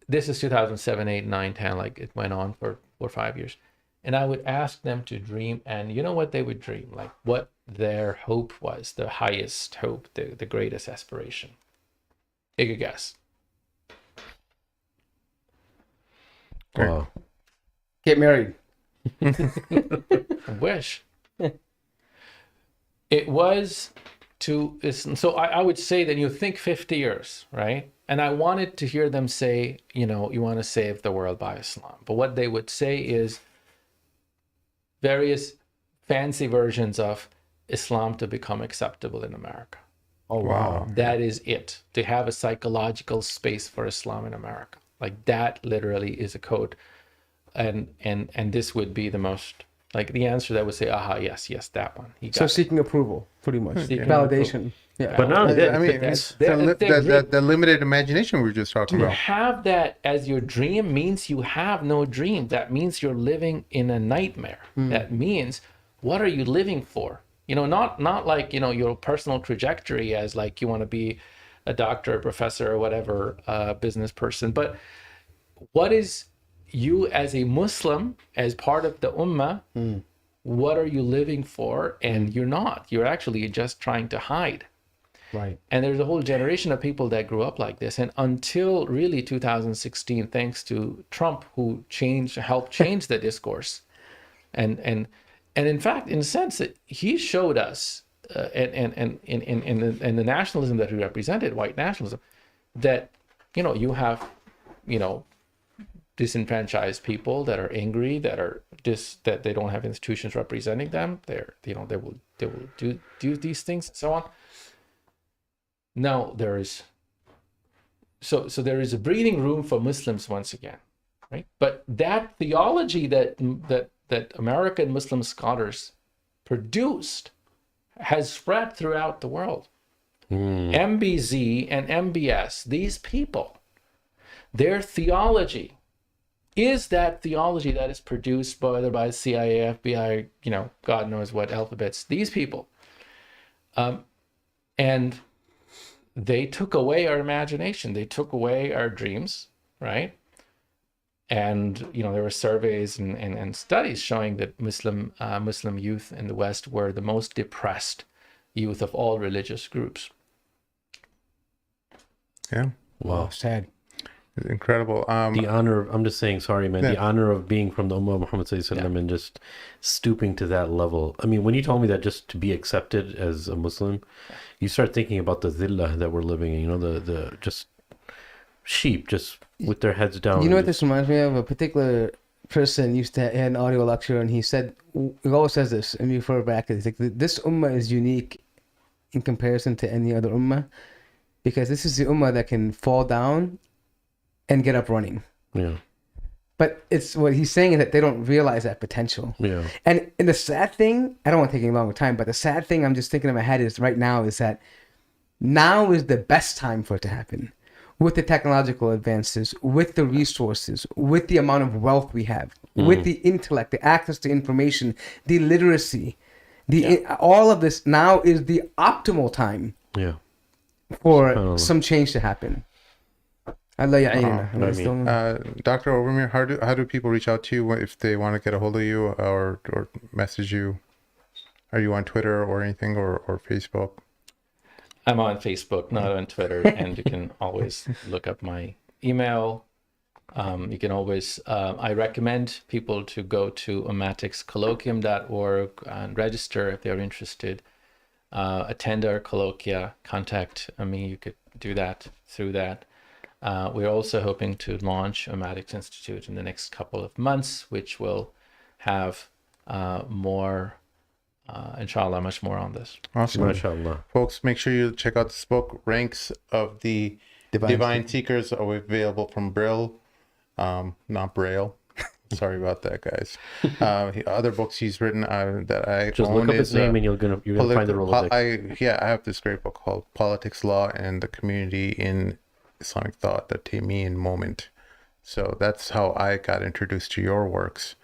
A: this is 2007, 8, 9, 10, like it went on for 4 or 5 years. And I would ask them to dream, and you know what they would dream? Like what their hope was, the highest hope, the greatest aspiration. Take a guess.
B: Wow.
D: Get married.
A: I wish. It was so I would say that you think 50 years, right? And I wanted to hear them say, you want to save the world by Islam. But what they would say is various fancy versions of Islam to become acceptable in America.
D: Oh, wow.
A: That is it. To have a psychological space for Islam in America. Like that literally is a code. And this would be the most, like the answer that would say, aha, yes, that one. He got
D: So
A: it.
D: seeking approval, pretty much.
A: Seeking
D: Validation. Yeah.
B: But not only that,
C: I mean,
A: that's-
C: the limited imagination we were just talking
A: To
C: about.
A: have that as your dream means you have no dream. That means you're living in a nightmare. That means, what are you living for? Not like, your personal trajectory as like you want to be a doctor, a professor, or whatever, business person. But what is you as a Muslim, as part of the Ummah, what are you living for? And you're not. You're actually just trying to hide.
D: Right.
A: And there's a whole generation of people that grew up like this. And until really 2016, thanks to Trump, who helped change the discourse. And in fact, in a sense, that he showed us, and in the nationalism that he represented, white nationalism, that, you have, disenfranchised people that are angry, that they don't have institutions representing them. They will do these things and so on. Now there is so there is a breathing room for Muslims once again, right? But that theology that American Muslim scholars produced has spread throughout the world. MBZ and MBS, these people, their theology is that theology that is produced whether by CIA, FBI, God knows what alphabets, these people. And they took away our imagination. They took away our dreams, right? And, there were surveys and studies showing that Muslim youth in the West were the most depressed youth of all religious groups.
C: Yeah.
B: Wow.
D: Sad.
C: It's incredible.
B: The honor of, I'm just saying, sorry, man,
C: Yeah.
B: the honor of being from the Ummah of Muhammad Sallallahu Alaihi Wasallam and just stooping to that level. I mean, when you told me that just to be accepted as a Muslim, you start thinking about the zillah that we're living in, the just sheep just with their heads down.
D: You know what this reminds me of? A particular person used to had an audio lecture, and he always says this, and we refer back to this, like, this ummah is unique in comparison to any other ummah, because this is the ummah that can fall down and get up running.
B: Yeah.
D: But it's what he's saying is that they don't realize that potential.
B: Yeah.
D: And the sad thing, I don't want to take any longer time, but the sad thing I'm just thinking in my head is right now is that now is the best time for it to happen. With the technological advances, with the resources, with the amount of wealth we have, with the intellect, the access to information, the literacy, all of this now is the optimal time for some change to happen. Allah ya'inna.
C: Dr. Ovamir, how do people reach out to you if they want to get a hold of you or message you? Are you on Twitter or anything or Facebook?
A: I'm on Facebook, not on Twitter, and you can always look up my email. You can always, I recommend people to go to ummaticscolloquium.org and register if they're interested. Attend our colloquia, contact me, you could do that through that. We're also hoping to launch Ummatics Institute in the next couple of months, which will have more, inshallah, much more on this.
C: Awesome.
B: MashaAllah.
C: Folks, make sure you check out this book, Ranks of the Divine Seekers, are available from Brill, not Braille. Sorry about that, guys. Other books he's written that I
B: Just
C: own
B: look up
C: is,
B: his name and you're gonna find the Rolodex.
C: I have this great book called Politics, Law, and the Community in Islamic Thought, the Taymiyyan Moment. So that's how I got introduced to your works.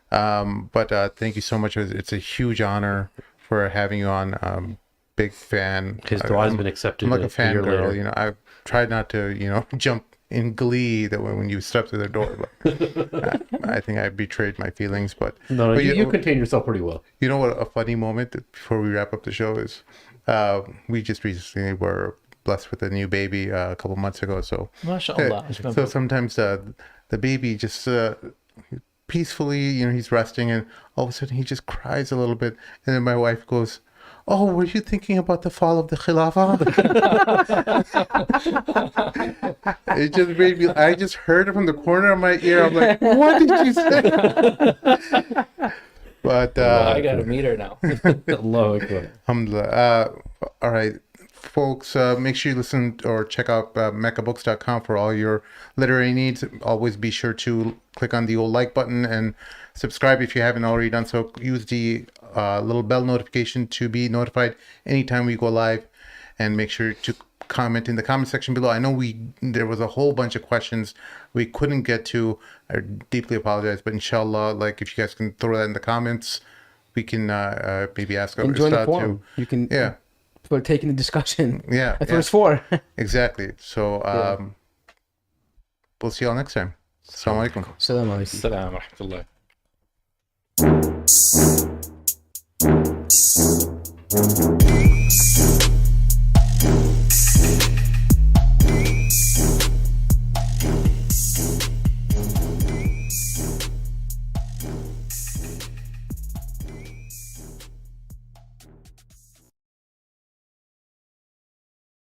C: But thank you so much. It's a huge honor for having you on. Big fan.
B: His dua has been accepted.
C: I'm like a
B: a year later.
C: fangirl. I tried not to, jump in glee that when you step through the door. But I think I betrayed my feelings. But
B: No, you contain yourself pretty well.
C: you know what? A funny moment before we wrap up the show is, we just recently were blessed with a new baby a couple months ago. So
A: MashaAllah.
C: so sometimes the baby just peacefully, he's resting, and all of a sudden he just cries a little bit, and then my wife goes, "Oh, were you thinking about the fall of the Khilafah?" It just made me. I just heard it from the corner of my ear. I'm like, "What did you say?" But
A: I got to meet her now.
B: Allahu Akbar.
C: alhamdulillah. All right, folks, make sure you listen or check out meccabooks.com for all your literary needs. Always be sure to click on the old like button and subscribe if you haven't already done so. Use the little bell notification to be notified anytime we go live, and make sure to comment in the comment section below. I know there was a whole bunch of questions we couldn't get to. I deeply apologize, but inshallah, like, if you guys can throw that in the comments, we can maybe ask our
D: Join the
C: Ustad
D: forum. You can partake in the discussion.
C: Yeah,
D: That's what it's for.
C: exactly. So we'll see y'all next time. Assalamu alaikum.
D: Assalamu alaikum.
A: Assalamu alaikum.
E: Thank you.